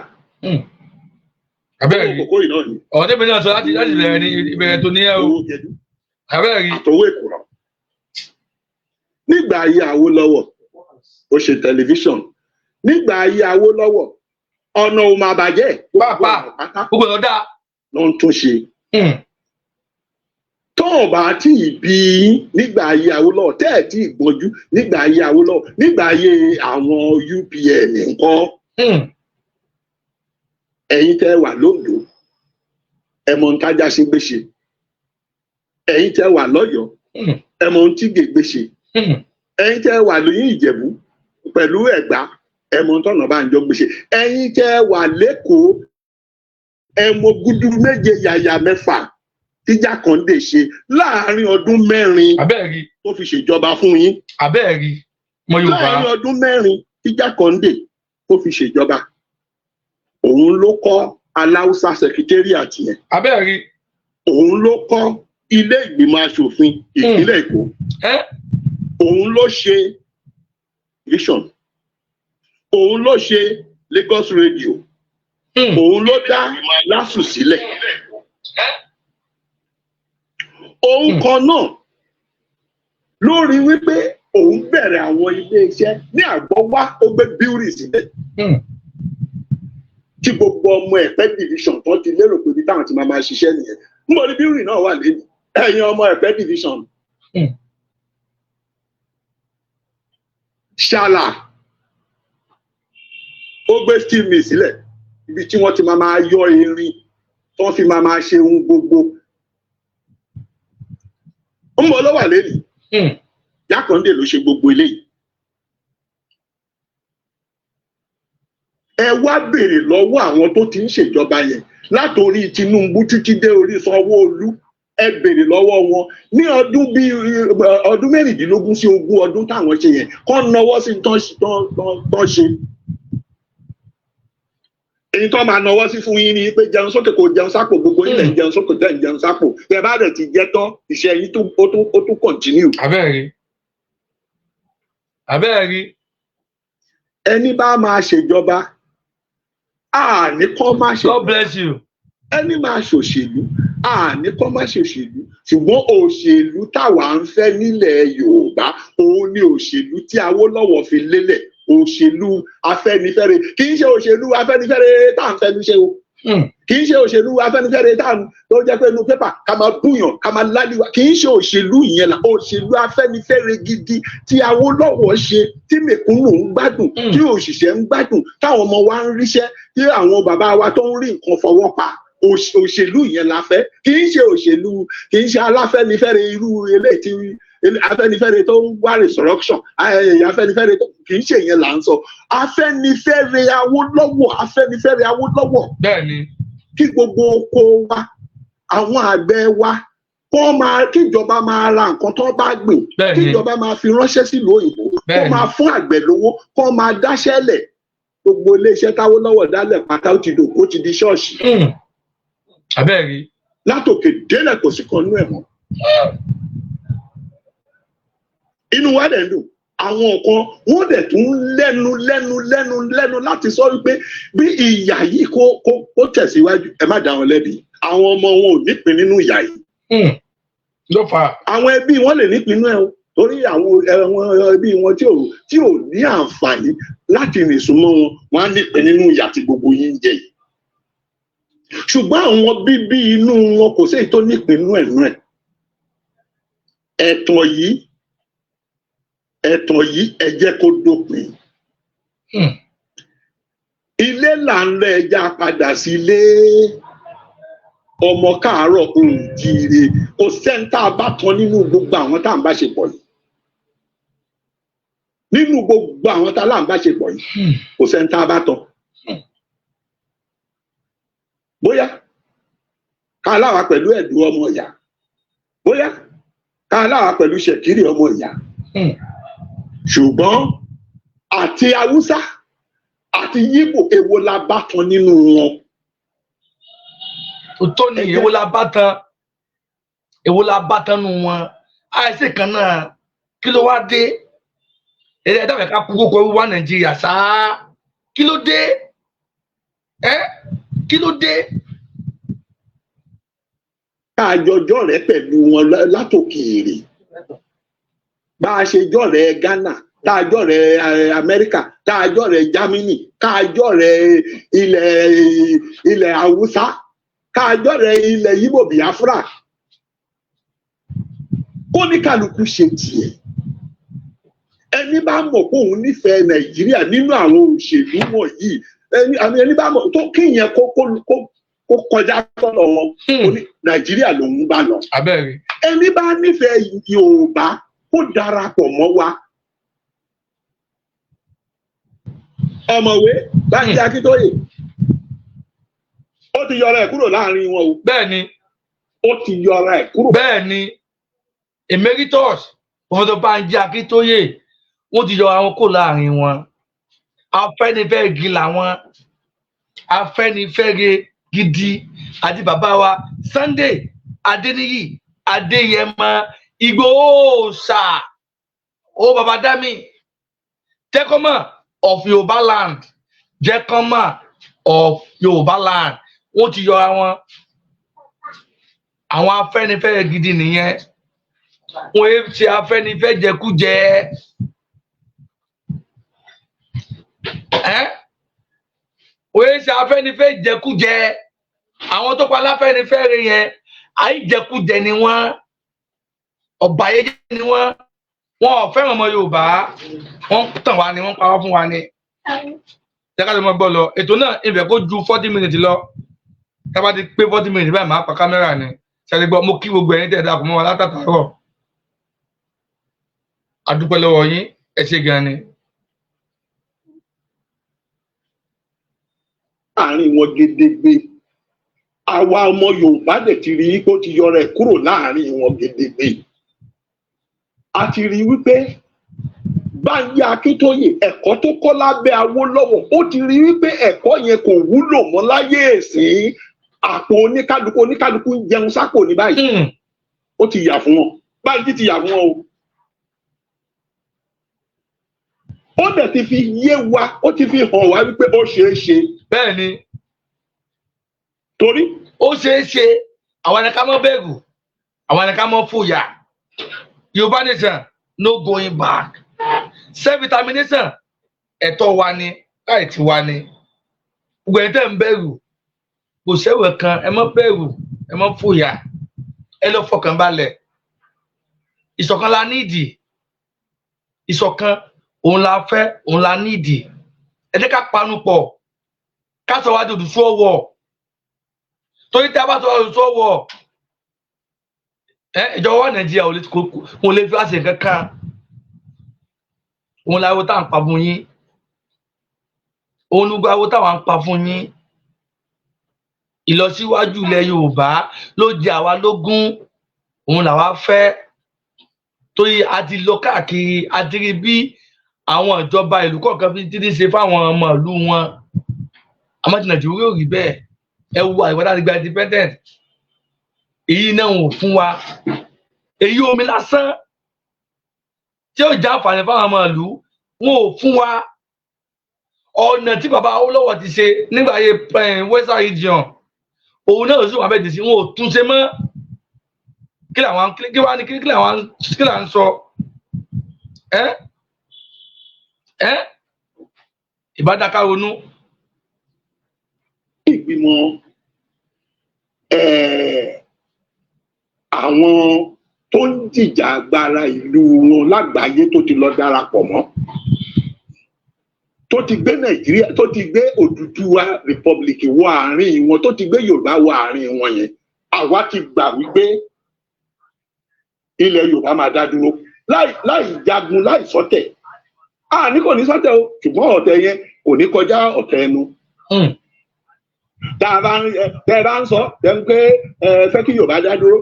abẹ́rẹ́ kòkó yìí náà ni. ọ̀rọ̀ tẹ́mi náà sọ láti bẹ̀rẹ̀ ní ìbẹ̀rẹ̀ tó ní ẹ̀ o. abẹ́rẹ́ àtọwọ́ èkùrọ̀. nígbà ayé Awólọ́wọ̀ ó ṣe tẹlifíṣọ̀n. nígbà ayé Awólọ́wọ̀ ọ̀nà ò máa bàjẹ́. pàápàá gbogbo ọ̀dà ló ń tún ṣe. tóun bá tí ì bí nígbà ayé Awólọ́wọ̀ tẹ́ ẹ̀ tí ì gbọ́njú nígbà ayé Awólọ́wọ̀ nígbà ayé àwọn UPN nǹkan. ẹ̀yin tẹ́ wà lóńdó ẹ̀mọ̀ ń tájà ṣe gbéṣe. ẹ̀yin tẹ́ wà lọ́yọ̀ọ́ ẹ̀mọ̀ ń tí gègbè ṣe. ẹ̀yin tẹ́ wà lóyún Ìjẹ̀bú pẹ̀lú Ẹ̀gbá ẹ̀mọ̀ ń tọ̀nà bá ń jọ gbéṣe. ẹ̀yin tẹ́ wà lÉkòó ẹ̀mọ̀ gudu méje yàyà mẹ́fà tí Jákàndé ṣe láàrin ọdún mẹ́rin tó fi ṣèjọba fún yín. abẹ́ẹ̀rí mọ Yorùbá. láàrin ọdún mẹ́rin tí Jákàndé tó fi ṣèjọba òun ló kọ́ Aláùsá secretariat yẹn. abẹ́ẹ̀rí. òun ló kọ́ ilé ìgbìmọ̀ aṣòfin ìpínlẹ̀ Èkó. òun ló ṣe vision. òun ló ṣe Lagos Radio. òun ló dá LASU sílẹ̀. òun kan náà lórí wípé òun bẹ̀rẹ̀ àwọn ilé-iṣẹ́ ní Àgbọ̀wá ó gbé bíúrì sílẹ̀. tí gbogbo ọmọ Ẹ̀pẹ́ division tó ti lérò pé bí táwọn ti máa ṣiṣẹ́ nìyẹn. níbo ni bíúrì náà wà lẹ́nu ẹ̀yin ọmọ Ẹ̀pẹ́ division. Ṣàlà ó gbé steel mill sílẹ̀ ibi tí wọ́n ti máa yọ irin tó fi máa ṣe ohun gbogbo. ń bọ̀ ló wà lẹ́nu. Jákàndé ló ṣe gbogbo eléyìí. ẹ wá béèrè lọ́wọ́ àwọn tó ti ń ṣèjọba yẹn látòrí Tinubu títí dé orí Sanwó-Olú ẹ béèrè lọ́wọ́ wọn ní ọdún bíi ọdún mẹ́rìndínlógún sí 20 ọdún táwọn ṣe yẹn kọ́ náwó sí tán ṣe. èyí tó máa náwó sí fún yín ni pé jẹun sókè kò jẹun sápò gbogbo ilẹ̀ ń jẹun sókè tẹ̀ ń jẹun sápò tẹ̀ bá rẹ̀ ti jẹ́ tán iṣẹ́ yín ó tún continue. abẹ́ẹ̀rí. ẹni bá máa ṣèjọba àní kọ́ máa ṣe. God bless you. ẹni máa ṣòṣèlú àní kọ́ máa ṣòṣèlú ṣùgbọ́n òṣèlú táwa ń fẹ́ nílẹ̀ Yorùbá òun ni òṣèlú tí Awólọ́wọ̀ fi lélẹ̀ òṣèlú Afẹ́nifẹ́re kì í ṣe òṣèlú Afẹ́nifẹ́re tá à ń fẹ́nu ṣe o kì í ṣe òṣèlú Afẹ́nifẹ́re tá à ń tó jẹ́ pé inú pépà ká máa búyàn ká máa láliwá kì í ṣe òṣèlú ìyẹn là òṣèlú Afẹ́nifẹ́re gidi tí Awólọ́wọ̀ ṣe tí mẹ̀kúnnù ń gbádùn tí òṣìṣẹ́ ń gbádùn táwọn ọmọ wa ń ríṣẹ́ tí àwọn bàbá wa tó ń rí nǹkan fọwọ́ pa òṣèlú yẹn la fẹ́ kì í ṣe òṣèlú kì í ṣe aláfẹ́nifẹ́re irú eléyìí tí Afẹ́nifẹ́re tó ń wá resurrection Afẹ́nifẹ́re tó kì í ṣe yẹn là ń sọ Afẹ́nifẹ́re Awólọ́wọ̀ Afẹ́nifẹ́re Awólọ́wọ̀. bẹ́ẹ̀ni. kí gbogbo oko wa àwọn àgbẹ̀ wa kíjọba máa ra nǹkan tó bá gbìn kíjọba máa fi ránṣẹ́ sílùú òyìnbó kó máa fún àgbẹ̀ lówó kó máa dáṣẹ́lẹ̀ gbogbo iléeṣẹ́ t'Awólọ́wọ̀ dálẹ̀ pátá ó ti dòkó ó ti di ṣọ́ọ̀ṣì. abẹ́ẹ̀rí. látòkè délẹ̀ kò sí kan nú ẹ̀ mọ́. inú wa dẹ̀ ń dùn àwọn kan wọ́n dẹ̀ tún lẹ́nu láti sọ wípé bí ìyà yìí kó tẹ̀síwájú ẹ má dá wọn lẹ́bi àwọn ọmọ wọn ò nípìn nínú ìyà yìí. ló fà. àwọn ẹbí wọn lè nípìn nínú ẹ o torí àwọn ẹbí wọn tí ò ní àǹfààní láti rìn súnmọ́ wọn á nípìn nínú ìyà tí gbogbo yín ń jẹ yìí. ṣùgbọ́n àwọn bíbí inú wọn kò sí èyí tó nípinnu ẹ̀nú ẹ̀. ẹ̀tàn yìí ẹ jẹ́ kó dópin. ilé là ń lọ ẹja padà sílé. ọmọ káàárọ̀ oòjíire kò sẹ́ńtà bá tán nínú gbogbo àwọn tá à ń bá ṣe pọ̀ yìí. nínú gbogbo àwọn tá à ń bá ṣe pọ̀ yìí kò sẹ́ńtà bá tán. bóyá ká láwa pẹ̀lú ẹ̀dùn ọmọ ìyá, bóyá ká láwa pẹ̀lú ṣẹ̀kírì ọmọ ìyá. ṣùgbọ́n àti haúsá àti yíbò èwo la bá tán nínú wọn. tó ní èwo la bá tán nínú wọn àìsí kan náà kí ló wá dé ẹ̀dá fẹ́ ká kú kókó wá Nàìjíríà sáá kí ló dé kí ló dé. ká jọjọ́ rẹ̀ pẹ̀lú wọn látòkèèrè bá a ṣe jọ̀rẹ́ Ghana tá a jọ̀rẹ́ Amẹ́ríkà tá a jọ̀rẹ́ Germany ká a jọ̀rẹ́ ilẹ̀ Haúsá ká a jọ̀rẹ́ ilẹ̀ Yíbò Biafra kó ní kálukú ṣe tiẹ̀. ẹni bá mọ̀ pé òun nífẹ̀ẹ́ Nàìjíríà nínú àwọn òṣèlú wọ̀nyí ẹni bá mọ̀ tó kíyẹn kó kọjá sọ́dọ̀ wọn Nàìjíríà lòun bá lọ. ẹni bá nífẹ̀ẹ́ Yorùbá kó darapọ̀ mọ́ wa. ọ̀mọ̀wé Bánjí Akíntóyè ó ti yọra ẹ̀ kúrò láàrin wọn o. bẹ́ẹ̀ni ó ti yọra ẹ̀ kúrò. bẹ́ẹ̀ni emeritus Professor Bánjí Akíntóyè wọ́n ti yọra wọn kúrò láàrin wọn. Afẹ́nifẹ́re gidi làwọn Afẹ́nifẹ́re gidi àti bàbá wa Sunday Adéníyì Adéyẹmọ Ìgbòho ṣá ó bàbá Dami jẹ́kọ́mọ̀ of Yorùbá land jẹ́kọ́mọ̀ of Yorùbá land wọ́n ti yọra wọn. àwọn Afẹ́nifẹ́re gidi nìyẹn wọ́n yé ṣe Afẹ́nifẹ́re jẹkújẹ. wọ́n yé ṣe Afẹ́nifẹ́re jẹkújẹ. àwọn tó pa l'Afẹ́nifẹ́re yẹn àìjẹkújẹ ni wọ́n ọ̀bàyéjẹ́ ni wọ́n ò fẹ́ràn ọmọ Yorùbá wọ́n tàn wá ni wọ́n parọ́ fún wa ni. jẹ́ ká lè mọ gbọ́ lọ ètò náà ibẹ̀ kó ju 40 minutes lọ tá bá ti pé 40 minutes báyìí máa pa kámẹ́rà ni ṣàlẹ̀ gbọ́ mo kí gbogbo ẹ̀yin tẹ̀ dàpọ̀ mọ́ wa látàtàrọ̀ adúpẹ́ lọ́wọ́ yín ẹ ṣé gan ni. láàrin wọn gedegbe àwa ọmọ Yorùbá dẹ̀ ti rí kó ti yọra ẹ̀ kúrò láàrin wọn gedegbe. a ti rí wípé Bánjí Akíntóyè ẹ̀kọ́ tó kọ́ lábẹ́ Awólọ́wọ̀ ó ti rí wípé ẹ̀kọ́ yẹn kò wúlò mọ́ láyé ìsìn. àpò oníkálukú ń jẹun sápò ní báyìí. ó ti yà fún wọn Bánjí ti yà fún wọn o. ó dẹ̀ ti fi yé wa ó ti fi hàn wá wípé ó ṣeé ṣe. bẹ́ẹ̀ ni torí ó ṣeé ṣe àwọn ẹni ká mọ́ bẹ̀rù àwọn ẹni ká mọ́ fòyà. Yorùbá nation no going back. Self-determination ẹ̀tọ́ wa ni right wa ni. gbogbo ẹni tẹ́ ń bẹ̀rù kò sẹ́wẹ̀ kan ẹ má bẹ̀rù ẹ má fòyà ẹ lọ fọkàn balẹ̀. ìṣọ̀kan la nídìí ìṣọ̀kan òun la fẹ́ òun la nídìí. ẹ jẹ́ ká panu pọ̀ ká sọ wá di Odùduwà torí tí a bá sọ Odùduwà ìjọba Nàìjíríà kò lè fi àṣẹ kankan. òun láwo tá à ń pa fún yín òun nígbà wo táwa ń pa fún yín. ìlọsíwájú ilẹ̀ Yorùbá ló jẹ àwa lógún òun làwa fẹ́ torí a ti lọ káàkiri a ti rí bí àwọn ìjọba ìlú kọ̀ọ̀kan fi títí ṣe fáwọn ọmọ ìlú wọn. àmọ́ ti Nàìjíríà ò rí bẹ́ẹ̀ ẹ wo àìwọ́dà ti gba independent èyí náà ò fún wa èyí omi lásán tí ó jẹ́ àǹfààní fáwọn ọmọ ìlú wọn ò fún wa. ọ̀nà tí bàbá Awólọ́wọ̀ ti ṣe nígbà ayé Western region òun náà sì wà bẹ́ẹ̀ dì sí wọn ò tún ṣe mọ́. kí là ń sọ ìbádàká ronú. ìgbìmọ̀ àwọn tó ń jìjà agbára ìlú wọn lágbàáyé tó ti lọ darapọ̀ mọ́, tó ti gbé Nàìjíríà, tó ti gbé Odùduwà Republic wọ àárín wọn, tó ti gbé Yorùbá wọ àárín wọn yẹn, àwa ti gbà wípé ilẹ̀ Yorùbá máa dá dúró láì jagun, láì ṣọ̀tẹ̀. Ní kò ní ṣọ̀tẹ̀ o, ṣùgbọ́n ọ̀tẹ̀ yẹn kò ní kọjá ọ̀tẹ̀ ẹnu. Tá a bá ń sọ pé fẹ́ kí Yorùbá dá dúró,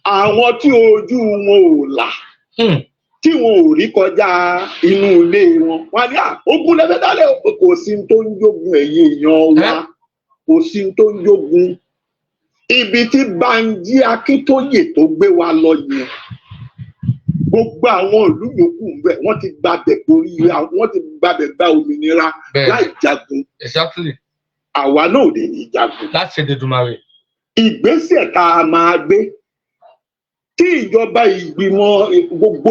àwọn tí ojú wọn ò là, tí wọn ò rí kọjá inú ilé wọn, wọn ní ogun lẹ́fẹ̀ẹ́ dálẹ̀, kò sí tó ń jogun ẹ̀yin èèyàn wa, kò sí tó ń jogun. Ibi tí Bánjí Akíntóyè tó gbé wa lọ yẹn, gbogbo àwọn ìlú yòókù ńbẹ̀ wọ́n ti gbàbẹ̀ borí, wọ́n ti gbàbẹ̀ gba òmìnira láì jagun. Exactly. Àwa náà ò dé ní jagun. Láti ṣe Èdùmàrè. Ìgbésẹ̀ tá a máa gbé tí ìjọba ìgbìmọ̀ gbogbo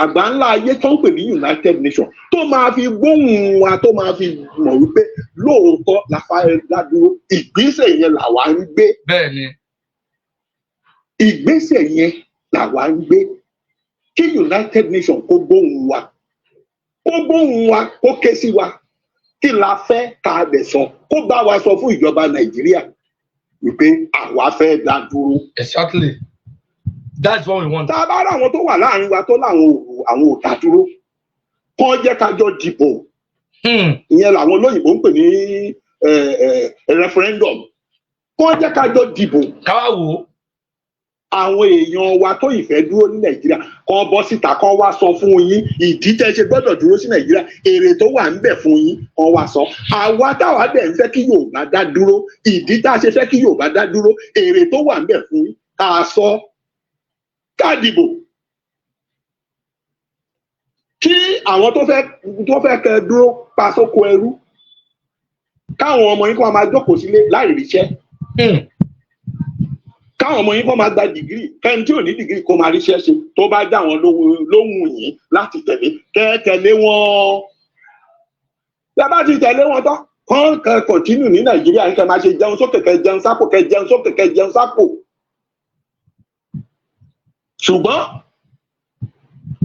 àgbáńlá ayé tó ń pè ní United Nations tó máa fi gbóhùn wa, tó máa fi mọ̀ wípé lóòótọ́ la fẹ́ dá dúró, ìgbésẹ̀ yẹn làwa ń gbé. Bẹ́ẹ̀ni. Ìgbésẹ̀ yẹn làwa ń gbé. Kí United Nations kó gbóhùn wa, kó ké sí wa, kí la fẹ́ ká dẹ̀ sọ, kó bá wa sọ fún ìjọba Nàìjíríà wípé àwa fẹ́ dá dúró. Exactly. That's what we want. Tá a bá rà àwọn tó wà láàrin wa tó láwọn ò dá dúró, kán jẹ́ ká jọ dìbò. Ìyẹn làwọn olóyìnbó ń pè ní referendum. Kán jẹ́ ká jọ dìbò. Káwá wò ó. Àwọn èèyàn wa tó ìfẹ́ dúró ní Nàìjíríà kán bọ́ síta, kán wá sọ fún yín ìdí tẹ́ ṣe gbọ́dọ̀ dúró sí Nàìjíríà, èrè tó wà ń bẹ̀ fún yín, kán wá sọ. Àwa táwa dẹ̀ ń fẹ́ kí Yorùbá dá dúró, ìdí tá a ṣe fẹ́ kí Yorùbá dá dúró, èrè tó wà ń bẹ̀ fún yín, ká sọ, ká dìbò. Kí àwọn tó fẹ́ kẹ́ dúró pa sóko ẹrú, káwọn ọmọ yín kó máa jókòó sílé láì ríṣẹ́. Káwọn ọmọ yín kó máa gba dìgírì, kẹ́ni tí ò ní dìgírì kó máa ríṣẹ́ ṣe, tó bá dá wọn lóhùn yín láti tẹ̀lé, tẹ̀lé wọn. Bí a bá ti tẹ̀lé wọn tán, kán kọ̀ntínù ní Nàìjíríà, kẹ́ máa ṣe jẹun sókè, kẹ́ jẹun sápò, kẹ́ jẹun sókè, kẹ́ jẹun sápò. Ṣùgbọ́n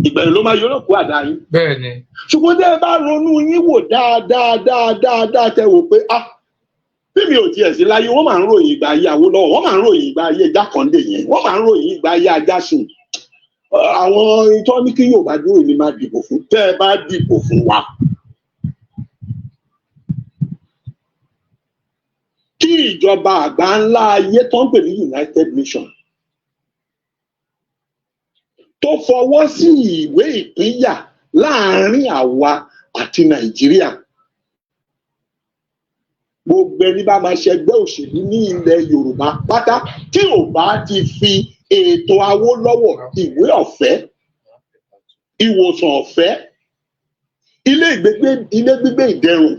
ìgbẹ̀yìn ló máa yọ̀rọ̀ kú àdá yín. Bẹ́ẹ̀ni. Ṣùgbọ́n tẹ́ ẹ bá ronú yín wò dáadáa tẹ́ wò pé bí mi ò tiẹ̀ sí láyé, wọ́n máa ń ròyìn ìgbà ayé Awólọ́wọ̀, wọ́n máa ń ròyìn ìgbà ayé Jákàndé yẹn, wọ́n máa ń ròyìn ìgbà ayé Ajásùn. Àwọn ìtọ́ ní kí Yorùbá dúró ni máa dìbò fún. Tẹ́ ẹ bá dìbò fún wa, kí ìjọba àgbáńlá ayé tó ń pè ní United Nations tó fọwọ́ sí ìwé ìpínyà láàárín àwa àti Nàìjíríà, gbogbo ẹni bá máa ṣẹgbẹ́ òṣèlú ní ilẹ̀ Yorùbá pátá tí ò bá ti fi ètò Awólọ́wọ̀, ìwé ọ̀fẹ́, ìwòsàn ọ̀fẹ́, ilé gbígbé ìdẹ̀rùn,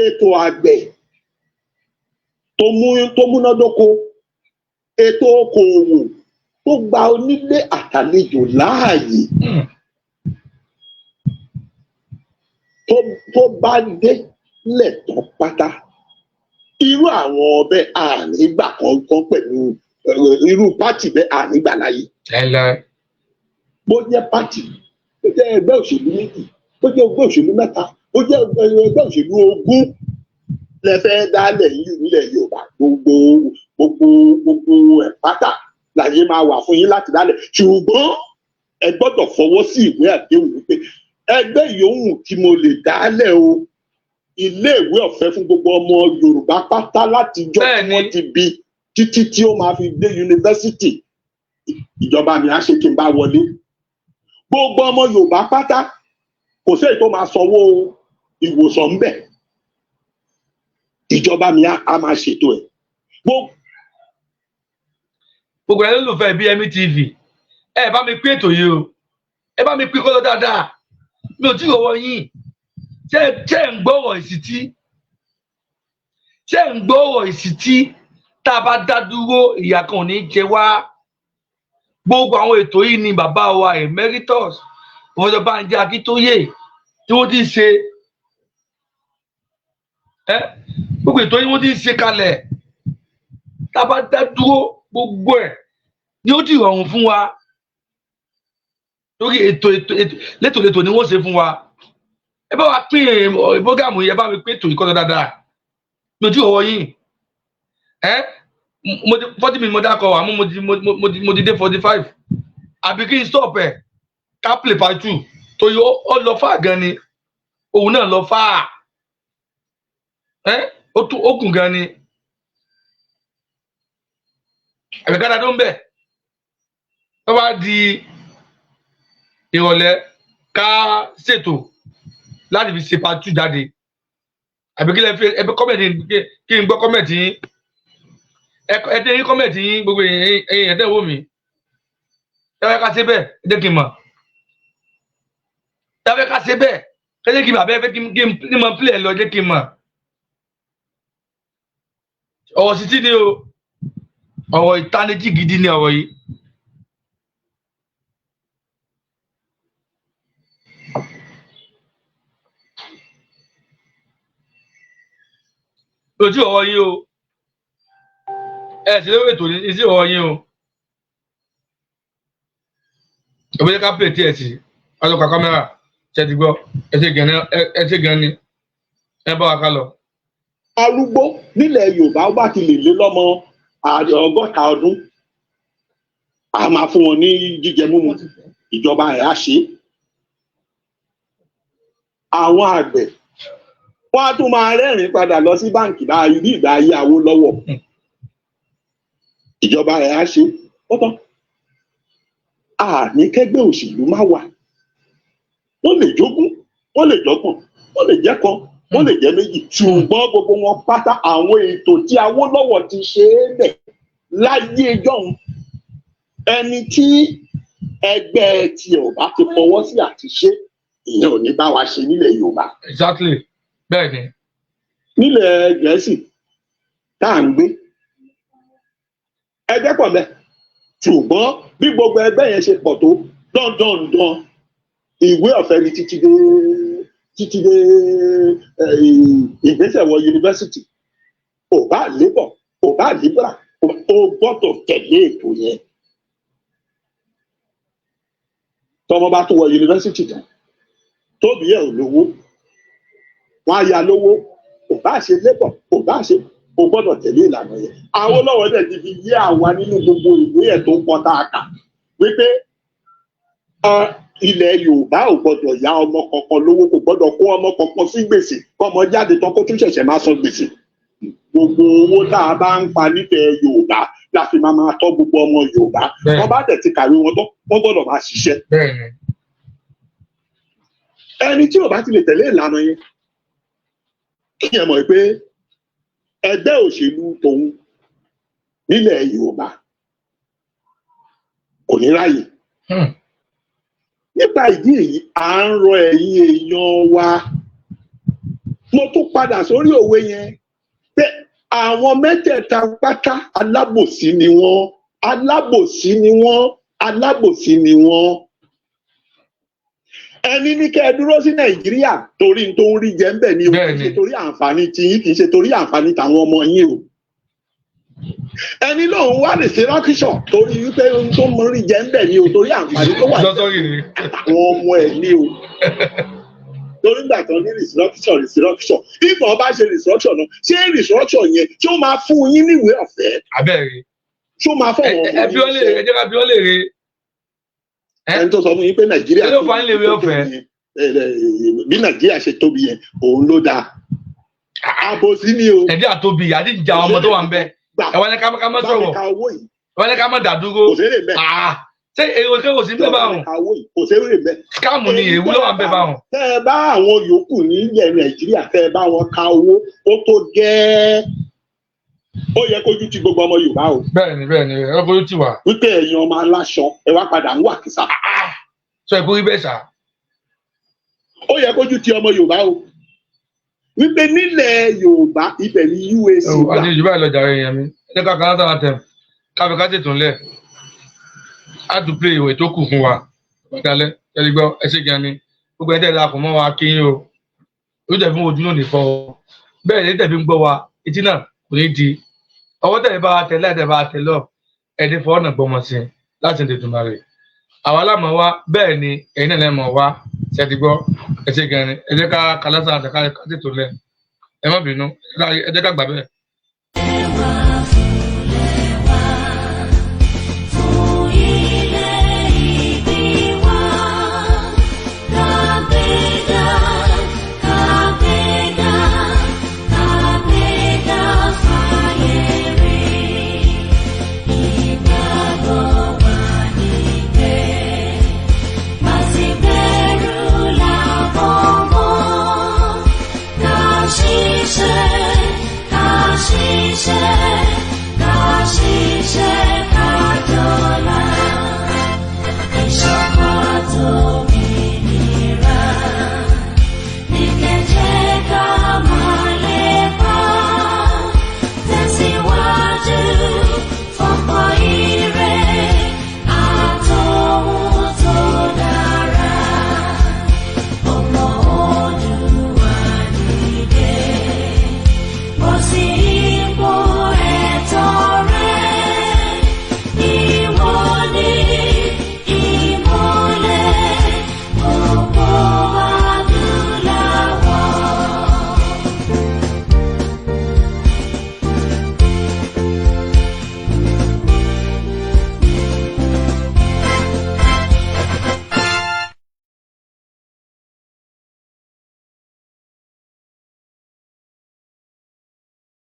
ètò àgbẹ̀ tó múnádóko, ètò okòòwò tó gba onílé àtàlejò láàyè, tó bá dé lẹ́tọ̀ọ́ pátá, irú àwọn ọbẹ̀ ànígbà kankan pẹ̀lú irú pátì bẹ́ẹ̀ ànígbà láyé. Bó jẹ́ pátì, bó jẹ́ ẹgbẹ́ òṣèlú méjì, bó jẹ́ ẹgbẹ́ òṣèlú mẹ́ta, bó jẹ́ ẹgbẹ́ òṣèlú 20 lẹ́fẹ́ dálẹ̀ nílẹ̀ Yorùbá, gbogbo ẹ̀ pátá láyé máa wà fún yín láti dálẹ̀. Ṣùgbọ́n ẹ gbọ́dọ̀ fọwọ́ sí ìwé àdéhùn wípé ẹgbẹ́ yòówù tí mo lè dálẹ̀ o, iléèwé ọ̀fẹ́ fún gbogbo ọmọ Yorùbá pátá látijọ́ tí wọ́n ti bí títí tí ó máa fi dé yunifásitì, ìjọba mi á ṣe kí n bá wọlé. Gbogbo ọmọ Yorùbá pátá, kò sí èyí tó máa sanwó ìwòsàn ń bẹ̀, ìjọba mi á máa ṣètò ẹ̀. Gbogbo ẹ̀ lólùfẹ́ BME TV, ẹ bá mi pín ètò yìí o, ẹ bá mi pín kọ́ lọ dáadáa, mi ò tí ì rọwọ́ yín. Ṣé ń gbọ́rọ̀ ìsìtí? Ṣé ń gbọ́rọ̀ ìsìtí? Tá a bá dá dúró, ìyà kan ò ní jẹ wá. Gbogbo àwọn ètò yìí ni bàbá wa Emeritus Professor Bánjí Akíntóyè tí wọ́n ti ṣe. Gbogbo ètò yìí wọ́n ti ṣe kalẹ̀. tá a bá dá dúró gbogbo ẹ̀ ni ó ti rọrùn fún wa torí ètò létòlétò ni wọ́n ṣe fún wa ẹ bá wa pín ìbógàmù yìí ẹ bá mi pín ètò ìkọ́tọ̀ dáadáa mi ò tí ì rọwọ́ yín mo ti 40 minutes mo dákọ̀ àmọ́ mo ti dé 45 àbí kí n stop ẹ̀ ká play part 2 torí ó lọ fà gan ni òun náà lọ fà ó kùn gan ni àgbẹ̀kádà tó ń bẹ̀ tó bá di ìrọ̀lẹ́ ká ṣètò láti fi ṣe part 2 jáde àbí kí lẹ fi ẹ kọ́mẹ̀tì kí n gbọ́ kọ́mẹ̀tì yín ẹ dé yín kọ́mẹ̀tì yín gbogbo ẹ̀yin ẹ̀dẹ́ wò mí ẹ fẹ́ ká ṣe bẹ́ẹ̀ ẹ jẹ́ kí n mọ̀ ẹ fẹ́ ká ṣe bẹ́ẹ̀ ẹ jẹ́ kí n mọ̀ àbẹ́ ẹ fẹ́ kí n mọ̀ pílẹ̀ lọ ẹ jẹ́ kí n mọ̀ ọ̀rọ̀ sí ti ni o ọ̀rọ̀ ìtanijí gidi ni ọ̀rọ̀ yìí. ojú ọ̀rọ̀ yín o ẹ sì lórí ètò ní sí ọ̀rọ̀ yín o òbí ká pè tí ẹ sì alùpàá kámẹ́rà ṣe ti gbọ́ ẹ ṣe gan ni ẹ bá wa ká lọ. arúgbó nílẹ̀ Yorùbá ó bá ti lè lé lọ́mọ 100 ọdún a máa fún wọn ní jíjẹ mímu ìjọba ẹ̀ á ṣe àwọn àgbẹ̀ wọ́n á tún máa rẹ́rìn padà lọ sí báǹkì báyìí ní ìgbà ayé Awólọ́wọ̀ ìjọba ẹ̀ á ṣe ó tán àní kẹ́gbẹ́ òṣèlú má wà wọ́n lè jogún wọ́n lè jọ́gbọ̀n wọ́n lè jẹ́ kan wọ́n lè jẹ́ méjì ṣùgbọ́n gbogbo wọn pátá àwọn ètò tí Awólọ́wọ̀ ti ṣe é bẹ̀ láyé jọ̀hún ẹni tí ẹgbẹ́ tiẹ̀ ò bá ti fọwọ́ sí àti ṣe ìyẹn ò ní bá wa ṣe nílẹ̀ Yorùbá. Exactly bẹ́ẹ̀ ni. nílẹ̀ Gẹ̀ẹ́sì tá à ń gbé ẹgbẹ́ pọ̀ bẹ́ẹ̀ ṣùgbọ́n bí gbogbo ẹgbẹ́ yẹn ṣe pọ̀ tó dandan ìwé ọ̀fẹ́ ni títí dé ìgbésẹ̀ wọ yunifásitì ò bá lébọ̀ ò bá libra ó gbọ́dọ̀ tẹ̀lé ètò yẹn tọmọ bá tó wọ yunifásitì tán tóbi ẹ̀ ò lówó wọn á ya lówó ò bá ṣe lébọ̀ ò bá ṣe o gbọ́dọ̀ tẹ̀lé ìlànà yẹn Awólọ́wọ̀ dẹ̀ ti fi yé àwa nínú gbogbo ìwé ẹ̀ tó ń pọ̀ tá a kà wípé ilẹ̀ Yorùbá ò gbọ́dọ̀ yá ọmọ kankan lówó kò gbọ́dọ̀ kó ọmọ kankan sí gbèsè kọ́mọ jáde tán kó tún ṣẹ̀ṣẹ̀ máa san gbèsè gbogbo owó tá a bá ń pa nífẹ̀ẹ́ Yorùbá la fi máa tọ́ gbogbo ọmọ Yorùbá wọ́n bá dẹ̀ ti kàwé wọn tán wọ́n gbọ́dọ̀ máa ṣiṣẹ́ ẹni tí ò bá ti lè tẹ̀lé ìlànà yẹn kí ẹ mọ̀ pé ẹgbẹ́ òṣèlú tòun nílẹ̀ Yorùbá kò ní ráyè. Nípa ìdí èyí à ń rọ ẹ̀yin èèyàn wa mo tún padà sórí òwe yẹn pé àwọn mẹ́tẹ̀ẹ̀ta pátá alábòsí ni wọ́n alábòsí ni wọ́n alábòsí ni wọ́n. Ẹni ní kẹ́ ẹ dúró sí Nàìjíríà torí tó ń rí jẹ ń bẹ̀ ni o kì í ṣe torí àǹfààní tiyín kì í ṣe torí àǹfààní tàwọn ọmọ yín o. Ẹni lòun wá lè ṣe rákìṣọ̀ torí wípé ohun tó ń rí jẹ ń bẹ̀ ni o torí àǹfààní tó wà àtàwọn ọmọ ẹ̀ ni o. Torí ìgbà kan ní restructure ìfọ̀ bá ṣe restructure náà ṣé restructure yẹn ṣé ó máa fún yín níwèé ọ̀fẹ́? Abẹ́rẹ́. Ṣé ó máa fọ̀ wọ́n? Ẹ bí ó lè rè ẹ jẹ́ ká bí ó lè rè. Ẹni tó sọ fún yín pé Nàìjíríà ló fa nílé ìwé ọ̀fẹ́ bí Nàìjíríà ṣe tóbi yẹn òun ló dáa àbòsí ni o. ẹ̀dí àtóbi àdí ìjà ọmọ tó wà ń bẹ ẹ̀wọ̀n ní ká má sọ̀rọ̀ ẹ̀wọ̀n ní ká má dàdúró ṣé èrò kí kò sí bẹ́ẹ̀ báwọn kò sẹ́wèrè bẹ́ẹ̀. káàmù ni èwú ló wà ń bẹ báwọn. tẹ́ ẹ bá àwọn yòókù nílẹ̀ Nàìjíríà tẹ́ ẹ bá wọn ka owó ó tó gẹ́ẹ́ ó yẹ kójú ti gbogbo ọmọ Yorùbá o. bẹ́ẹ̀ni ẹ kójú ti wà. wípé ẹ̀yin ọmọ aláṣọ ẹ wá padà ń wà kìsà. sọ èkó rí bẹ́ẹ̀ sà. ó yẹ kójú ti ọmọ Yorùbá o. wípé nílẹ̀ Yorùbá ibẹ̀ ni UAC wà. àti ìjọba ìlọjà rẹ yẹn mi ẹ ká kan látara tẹ káfí ká tètò ńlẹ̀ á tún play ìwé tó kù fún wa dalẹ̀ ẹni gbọ́ ẹ ṣe gan ni gbogbo ẹ tẹ̀lé àpò mọ́ wa kí yín o ó jẹ́ fún ojú náà nìfọ́ bẹ́ẹ̀ ni tẹ̀fí ń gbọ́ wa etí náà kò ní di ọwọ́ tẹ̀lé bá wa tẹ̀lé ẹ̀dẹ̀ bá wa tẹ̀lé ọ̀ ẹ̀dẹ̀ fọ́ ọ̀nà gbọmọ sí láti lè dùnmọ̀ rẹ̀ àwa lámọ̀ wá bẹ́ẹ̀ ni ẹ̀yin náà lẹ́mọ̀ wá ṣẹ́ti gbọ́ ẹ̀ṣẹ̀ gẹ̀rin ẹ jẹ́ ká kálásà àtẹ̀ká tètò lẹ̀ ẹ má bínú ẹ jẹ́ ká gbà bẹ́ẹ̀.